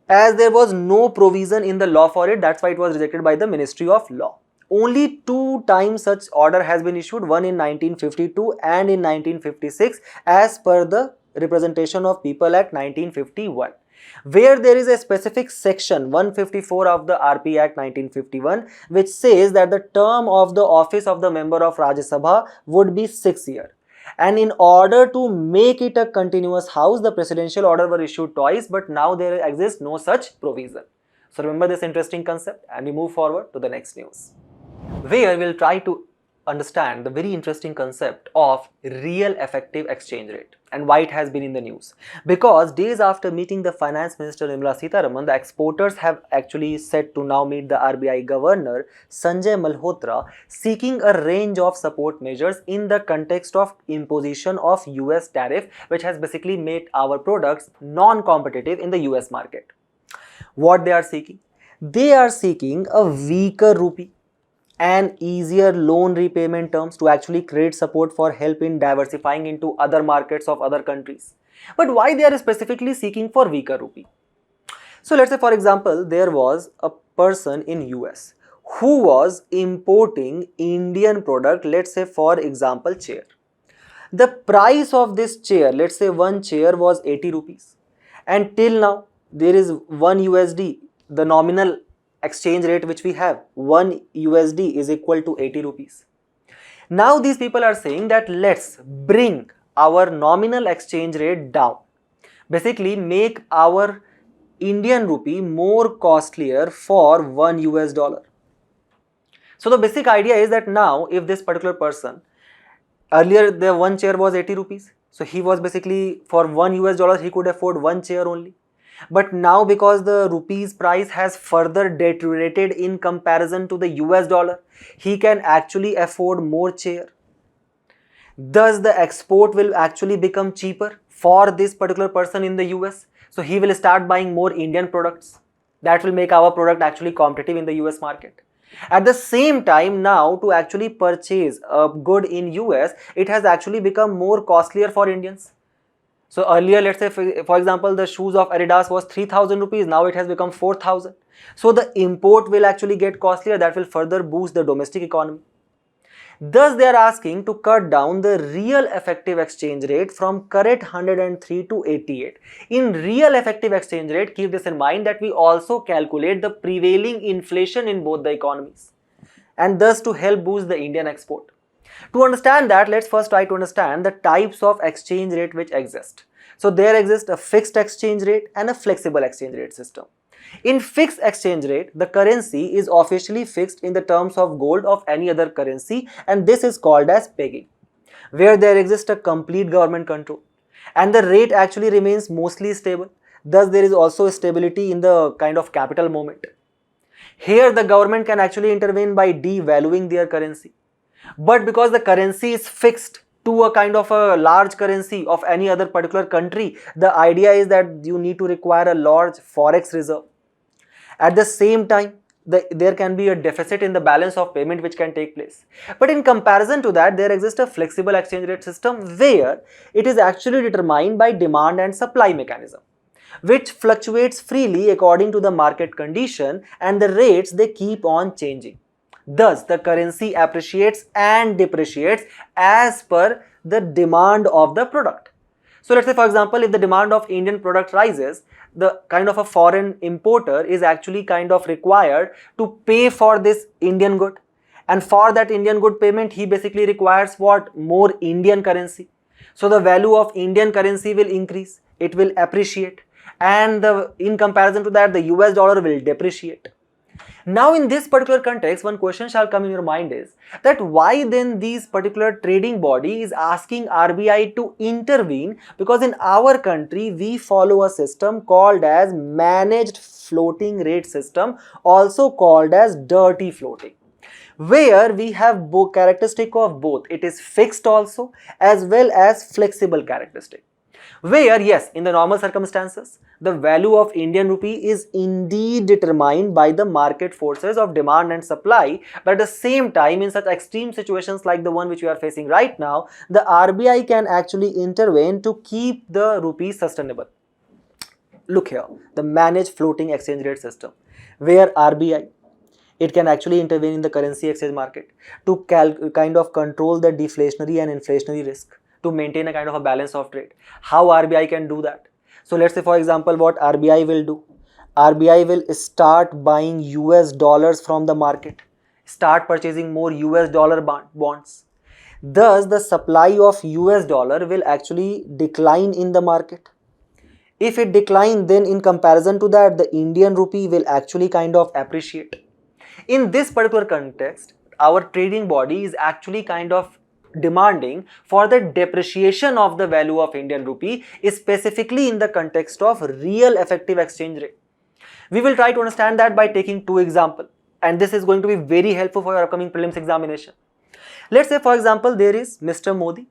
As there was no provision in the law for it, that's why it was rejected by the Ministry of Law. Only 2 times such order has been issued, one in 1952 and in 1956, as per the Representation of People Act 1951, where there is a specific section 154 of the RP Act 1951 which says that the term of the office of the member of Rajya Sabha would be 6 years. And in order to make it a continuous house, the presidential order were issued twice, but now there exists no such provision. So remember this interesting concept, and we move forward to the next news, where we'll try to understand the very interesting concept of real effective exchange rate and why it has been in the news. Because days after meeting the Finance Minister Nirmala Sitharaman, the exporters have actually said to now meet the RBI Governor Sanjay Malhotra, seeking a range of support measures in the context of imposition of US tariff, which has basically made our products non-competitive in the US market. What they are seeking? They are seeking a weaker rupee and easier loan repayment terms to actually create support for help in diversifying into other markets of other countries. But why they are specifically seeking for weaker rupee? So let's say for example, there was a person in US who was importing Indian product, let's say for example chair. The price of this chair, let's say one chair was 80 rupees, and till now there is 1 USD, the nominal exchange rate which we have, 1 USD is equal to 80 rupees. Now these people are saying that let's bring our nominal exchange rate down, basically make our Indian rupee more costlier for 1 US dollar. So the basic idea is that now if this particular person, earlier the one chair was 80 rupees, so he was basically for 1 US dollar he could afford one chair only. But now because the rupee's price has further deteriorated in comparison to the US dollar, he can actually afford more chair. Thus the export will actually become cheaper for this particular person in the US. So he will start buying more Indian products. That will make our product actually competitive in the US market. At the same time, now to actually purchase a good in US, it has actually become more costlier for Indians. So earlier, let's say for example, the shoes of Adidas was 3,000 rupees, now it has become 4,000. So the import will actually get costlier, that will further boost the domestic economy. Thus they are asking to cut down the real effective exchange rate from current 103 to 88. In real effective exchange rate, keep this in mind that we also calculate the prevailing inflation in both the economies, and thus to help boost the Indian export. To understand that, let's first try to understand the types of exchange rate which exist. So there exists a fixed exchange rate and a flexible exchange rate system. In fixed exchange rate, the currency is officially fixed in the terms of gold of any other currency, and this is called as pegging, where there exists a complete government control and the rate actually remains mostly stable. Thus there is also stability in the kind of capital movement. Here the government can actually intervene by devaluing their currency. But because the currency is fixed, to a kind of a large currency of any other particular country, the idea is that you need to require a large forex reserve. At the same time, there can be a deficit in the balance of payment which can take place. But in comparison to that, there exists a flexible exchange rate system where it is actually determined by demand and supply mechanism, which fluctuates freely according to the market condition, and the rates they keep on changing. Thus, the currency appreciates and depreciates as per the demand of the product. So let's say, for example, if the demand of Indian product rises, the kind of a foreign importer is actually kind of required to pay for this Indian good. And for that Indian good payment, he basically requires what? More Indian currency. So the value of Indian currency will increase, it will appreciate, and in comparison to that, the US dollar will depreciate. Now in this particular context, one question shall come in your mind is that why then these particular trading body is asking RBI to intervene, because in our country we follow a system called as managed floating rate system, also called as dirty floating, where we have both characteristic of both. It is fixed also as well as flexible characteristic, where yes, in the normal circumstances, the value of Indian rupee is indeed determined by the market forces of demand and supply, but at the same time, in such extreme situations like the one which we are facing right now, the RBI can actually intervene to keep the rupee sustainable. Look here, the managed floating exchange rate system, where RBI, it can actually intervene in the currency exchange market to kind of control the deflationary and inflationary risk, to maintain a kind of a balance of trade. How RBI can do that? So let's say, for example, what RBI will do. RBI will start buying US dollars from the market, start purchasing more US dollar bonds. Thus, the supply of US dollar will actually decline in the market. If it declines, then in comparison to that, the Indian rupee will actually kind of appreciate. In this particular context, our trading body is actually kind of demanding for the depreciation of the value of Indian rupee, specifically in the context of real effective exchange rate. We will try to understand that by taking two examples, and this is going to be very helpful for your upcoming prelims examination. Let's say, for example, there is Mr. Modi,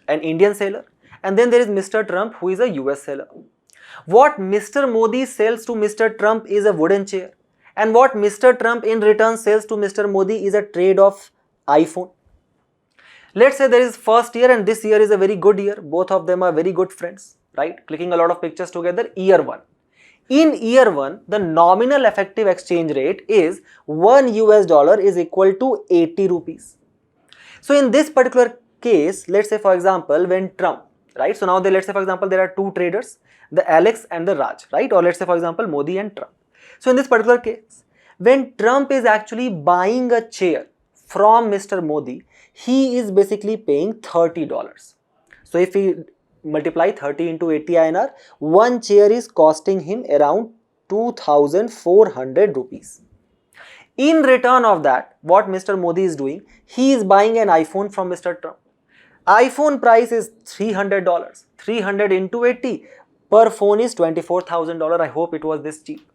an Indian seller, and then there is Mr. Trump, who is a US seller. What Mr. Modi sells to Mr. Trump is a wooden chair, and what Mr. Trump in return sells to Mr. Modi is a trade of iPhone. Let's say there is first year and this year is a very good year. Both of them are very good friends, right? Clicking a lot of pictures together. Year 1. In year 1, the nominal effective exchange rate is 1 US dollar is equal to 80 rupees. So in this particular case, let's say, for example, when Trump, right? So now let's say, for example, there are two traders, the Alex and the Raj, right? Or let's say, for example, Modi and Trump. So in this particular case, when Trump is actually buying a chair from Mr. Modi, he is basically paying $30. So if we multiply 30 into 80 INR, one chair is costing him around 2,400 rupees. In return of that, what Mr. Modi is doing, he is buying an iPhone from Mr. Trump. iPhone price is $300. 300 into 80 per phone is $24,000. I hope it was this cheap.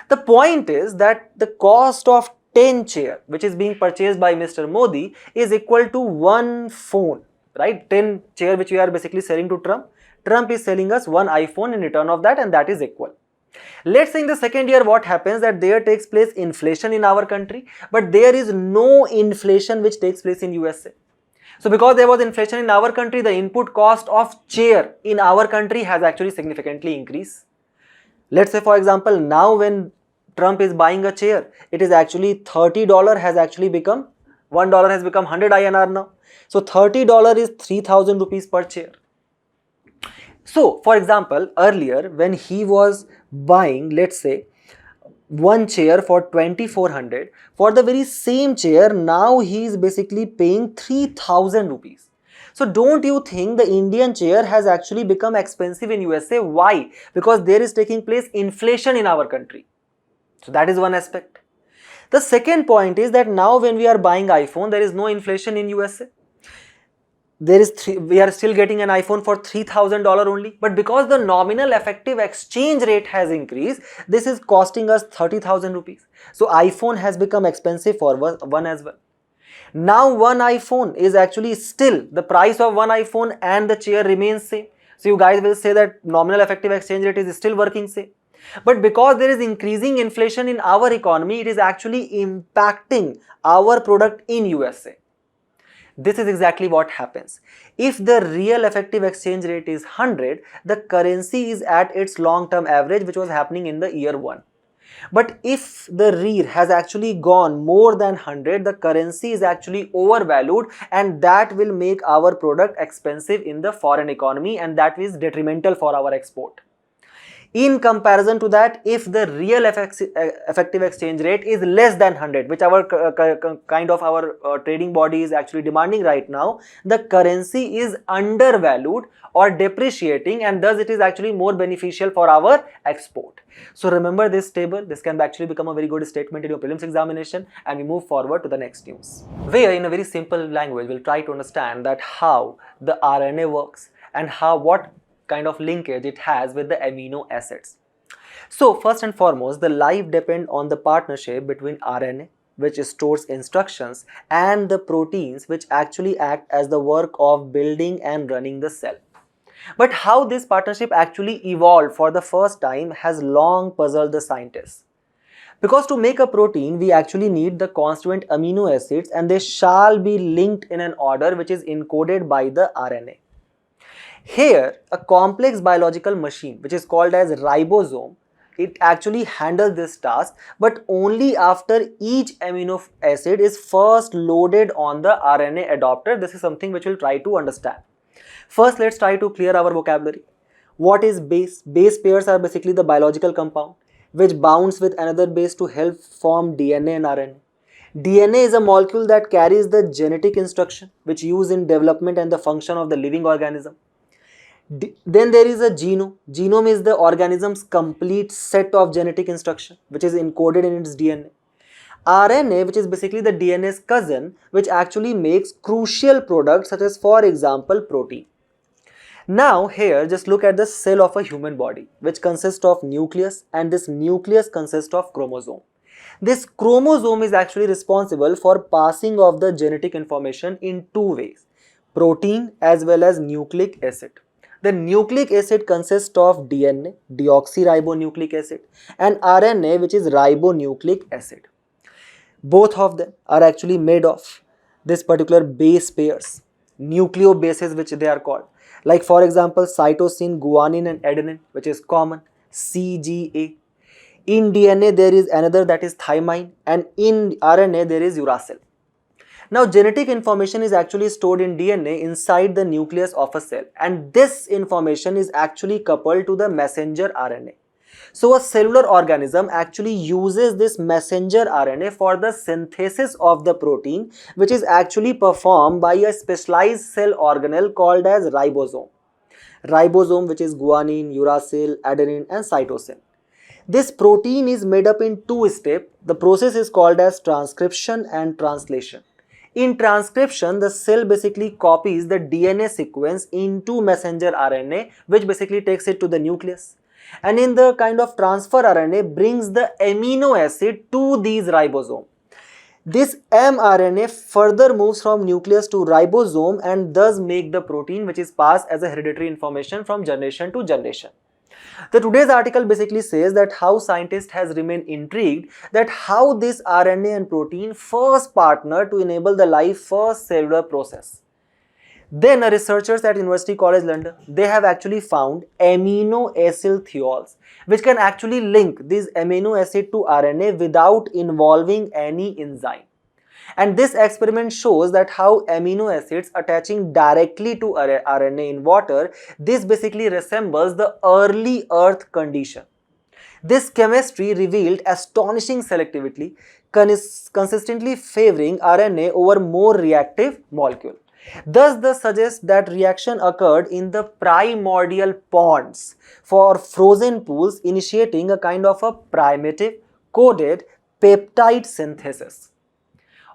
The point is that the cost of 10 chair which is being purchased by Mr. Modi is equal to one phone, right? 10 chair which we are basically selling to Trump. Trump is selling us one iPhone in return of that, and that is equal. Let's say in the second year what happens, that there takes place inflation in our country, but there is no inflation which takes place in USA. So because there was inflation in our country, the input cost of chair in our country has actually significantly increased. Let's say, for example, now when Trump is buying a chair, it is actually $30 has actually become, $1 has become 100 INR now. So $30 is 3,000 rupees per chair. So for example, earlier when he was buying, let's say, one chair for 2,400, for the very same chair, now he is basically paying 3,000 rupees. So don't you think the Indian chair has actually become expensive in USA? Why? Because there is taking place inflation in our country. So that is one aspect. The second point is that now when we are buying iPhone, there is no inflation in USA. We are still getting an iPhone for $3,000 only, but because the nominal effective exchange rate has increased, this is costing us 30,000 rupees. So iPhone has become expensive for one as well. Now one iPhone is actually still the price of one iPhone and the chair remains same. So you guys will say that nominal effective exchange rate is still working same. But because there is increasing inflation in our economy, it is actually impacting our product in USA. This is exactly what happens. If the real effective exchange rate is 100, the currency is at its long-term average, which was happening in the year 1. But if the REER has actually gone more than 100, the currency is actually overvalued, and that will make our product expensive in the foreign economy, and that is detrimental for our export. In comparison to that, if the real effective exchange rate is less than 100, which our kind of our trading body is actually demanding right now, the currency is undervalued or depreciating, and thus it is actually more beneficial for our export. So remember this table. This can actually become a very good statement in your prelims examination, and we move forward to the next news, where in a very simple language we'll try to understand that how the RNA works and what kind of linkage it has with the amino acids. So first and foremost, the life depends on the partnership between RNA, which stores instructions, and the proteins, which actually act as the work of building and running the cell. But how this partnership actually evolved for the first time has long puzzled the scientists. Because to make a protein, we actually need the constituent amino acids, and they shall be linked in an order which is encoded by the RNA. Here, a complex biological machine, which is called as ribosome, it actually handles this task, but only after each amino acid is first loaded on the RNA adapter. This is something which we'll try to understand. First, let's try to clear our vocabulary. What is base? Base pairs are basically the biological compound which bonds with another base to help form DNA and RNA. DNA is a molecule that carries the genetic instruction which used in development and the function of the living organism. Then there is a genome. Genome is the organism's complete set of genetic instruction which is encoded in its DNA. RNA, which is basically the DNA's cousin, which actually makes crucial products such as, for example, protein. Now here just look at the cell of a human body, which consists of nucleus, and this nucleus consists of chromosome. This chromosome is actually responsible for passing of the genetic information in two ways: protein as well as nucleic acid. The nucleic acid consists of DNA, deoxyribonucleic acid, and RNA, which is ribonucleic acid. Both of them are actually made of this particular base pairs, nucleobases which they are called. Like for example, cytosine, guanine and adenine, which is common, CGA. In DNA there is another, that is thymine, and in RNA there is uracil. Now genetic information is actually stored in DNA inside the nucleus of a cell, and this information is actually coupled to the messenger RNA. So a cellular organism actually uses this messenger RNA for the synthesis of the protein, which is actually performed by a specialized cell organelle called as ribosome. Ribosome, which is guanine, uracil, adenine and cytosine. This protein is made up in two steps. The process is called as transcription and translation. In transcription, the cell basically copies the DNA sequence into messenger RNA, which basically takes it to the nucleus. And in the kind of transfer RNA brings the amino acid to these ribosome. This mRNA further moves from nucleus to ribosome and thus make the protein, which is passed as a hereditary information from generation to generation. Today's article basically says that how scientists has remained intrigued that how this RNA and protein first partner to enable the life first cellular process. Then researchers at University College London, they have actually found amino acyl thiols, which can actually link this amino acid to RNA without involving any enzyme. And this experiment shows that how amino acids attaching directly to RNA in water, this basically resembles the early earth condition. This chemistry revealed astonishing selectivity, consistently favoring RNA over more reactive molecule. Thus, this suggests that reaction occurred in the primordial ponds for frozen pools, initiating a kind of a primitive coded peptide synthesis.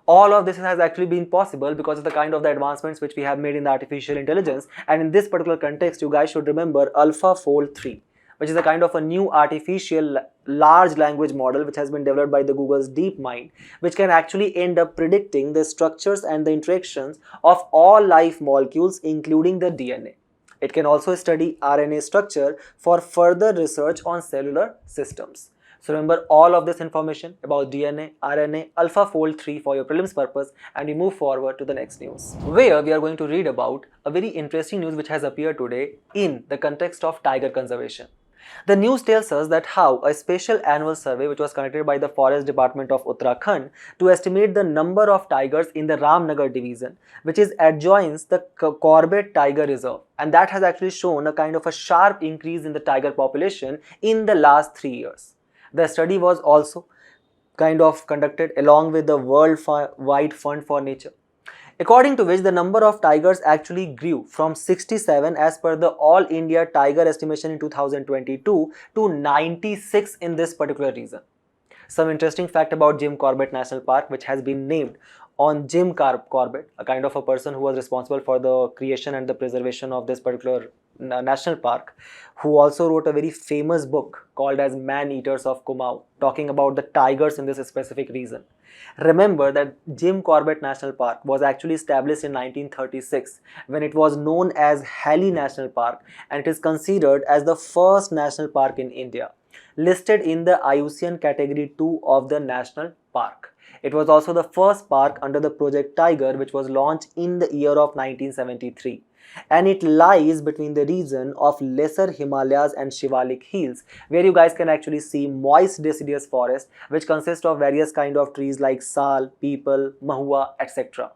All of this has actually been possible because of the kind of the advancements which we have made in the artificial intelligence, and in this particular context you guys should remember AlphaFold 3. which is a kind of a new artificial large language model which has been developed by the Google's DeepMind, which can actually end up predicting the structures and the interactions of all life molecules, including the DNA. It can also study RNA structure for further research on cellular systems. So remember all of this information about DNA, RNA, AlphaFold 3 for your prelims purpose, and we move forward to the next news, where we are going to read about a very interesting news which has appeared today in the context of tiger conservation. The news tells us that how a special annual survey which was conducted by the Forest Department of Uttarakhand to estimate the number of tigers in the Ramnagar division, which is adjoins the Corbett Tiger Reserve, and that has actually shown a kind of a sharp increase in the tiger population in the last 3 years. The study was also kind of conducted along with the Worldwide Fund for Nature, according to which the number of tigers actually grew from 67 as per the All India Tiger Estimation in 2022 to 96 in this particular region. Some interesting fact about Jim Corbett National Park, which has been named on Jim Corbett, a kind of a person who was responsible for the creation and the preservation of this particular national park, who also wrote a very famous book called as Man-Eaters of Kumaon, talking about the tigers in this specific region. Remember that Jim Corbett National Park was actually established in 1936 when it was known as Halley National Park, and it is considered as the first national park in India, listed in the IUCN Category 2 of the National Park. It was also the first park under the Project Tiger, which was launched in the year of 1973. And it lies between the region of Lesser Himalayas and Shivalik Hills, where you guys can actually see moist deciduous forest, which consists of various kind of trees like sal, peepal, mahua, etc.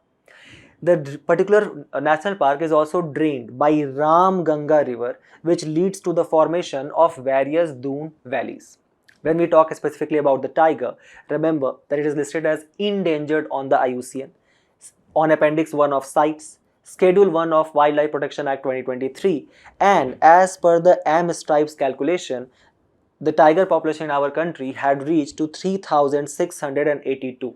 The particular national park is also drained by Ram Ganga river, which leads to the formation of various dune valleys. When we talk specifically about the tiger, remember that it is listed as endangered on the IUCN, on Appendix 1 of CITES, Schedule 1 of Wildlife Protection Act 2023, and as per the M-Stripes calculation, the tiger population in our country had reached to 3,682.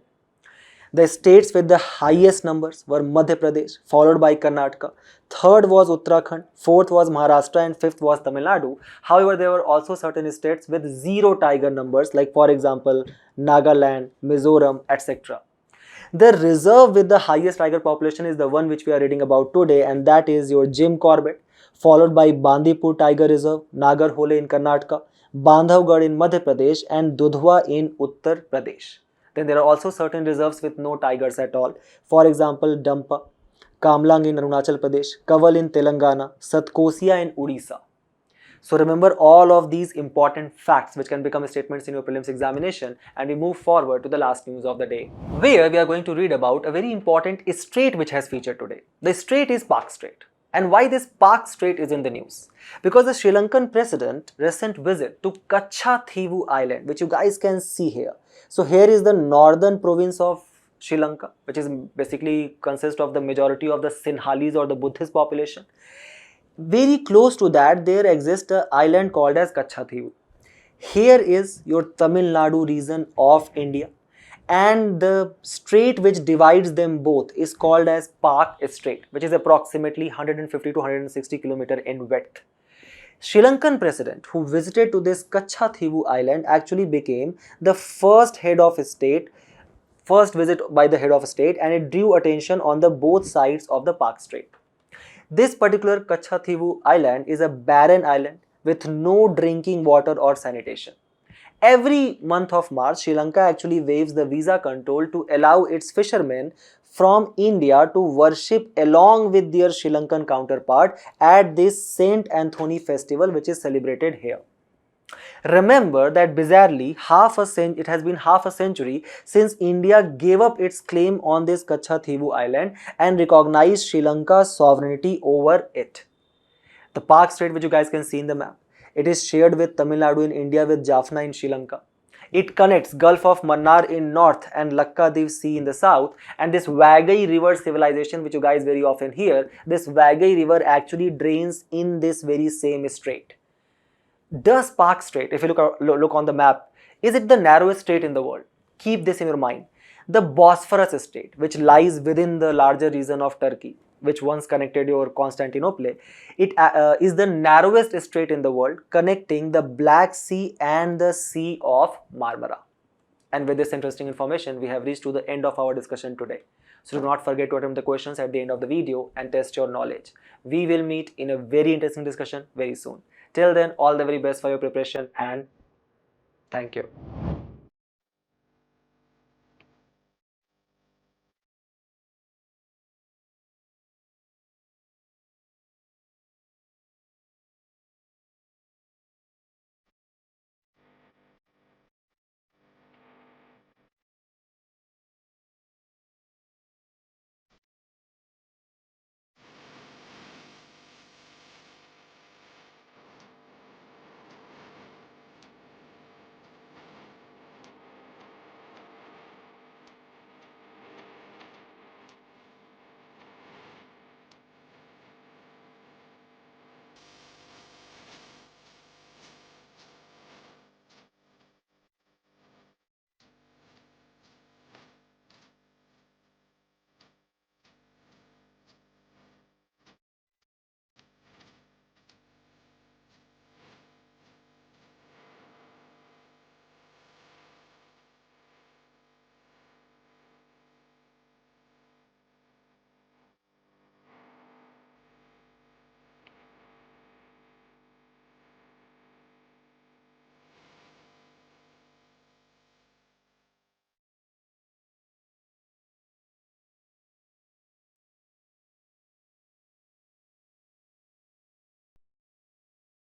The states with the highest numbers were Madhya Pradesh, followed by Karnataka. Third was Uttarakhand, fourth was Maharashtra, and fifth was Tamil Nadu. However, there were also certain states with zero tiger numbers, like for example, Nagaland, Mizoram, etc. The reserve with the highest tiger population is the one which we are reading about today, and that is your Jim Corbett, followed by Bandipur Tiger Reserve, Nagarhole in Karnataka, Bandhavgarh in Madhya Pradesh, and Dudhwa in Uttar Pradesh. Then there are also certain reserves with no tigers at all. For example, Dampa, Kamlang in Arunachal Pradesh, Kaval in Telangana, Satkosia in Odisha. So remember all of these important facts which can become statements in your prelims examination, and we move forward to the last news of the day, where we are going to read about a very important strait which has featured today. The strait is Palk Strait. And why this Palk Strait is in the news? Because the Sri Lankan president recent visit to Kachhathivu Island, which you guys can see here. So here is the northern province of Sri Lanka, which is basically consists of the majority of the Sinhalese or the Buddhist population. Very close to that, there exists an island called as Kachhathivu. Here is your Tamil Nadu region of India, and the strait which divides them both is called as Palk Strait, which is approximately 150 to 160 km in width. Sri Lankan president who visited to this Kachhathivu island actually became the first visit by the head of state, and it drew attention on the both sides of the Palk Strait. This particular Kachhathivu island is a barren island with no drinking water or sanitation. Every month of March, Sri Lanka actually waives the visa control to allow its fishermen from India to worship along with their Sri Lankan counterpart at this Saint Anthony festival, which is celebrated here. Remember that bizarrely, it has been half a century since India gave up its claim on this Kachhathivu island and recognized Sri Lanka's sovereignty over it. The Palk Strait, which you guys can see in the map, it is shared with Tamil Nadu in India with Jaffna in Sri Lanka. It connects Gulf of Mannar in north and Lakkadiv Sea in the south, and this Vagai river civilization, which you guys very often hear, this Vagai river actually drains in this very same strait. Does Palk Strait, if you look on the map, is it the narrowest strait in the world? Keep this in your mind. The Bosphorus Strait, which lies within the larger region of Turkey, which once connected your Constantinople. It is the narrowest strait in the world, connecting the Black Sea and the Sea of Marmara. And with this interesting information, we have reached to the end of our discussion today. So do not forget to attempt the questions at the end of the video and test your knowledge. We will meet in a very interesting discussion very soon. Till then, all the very best for your preparation and thank you.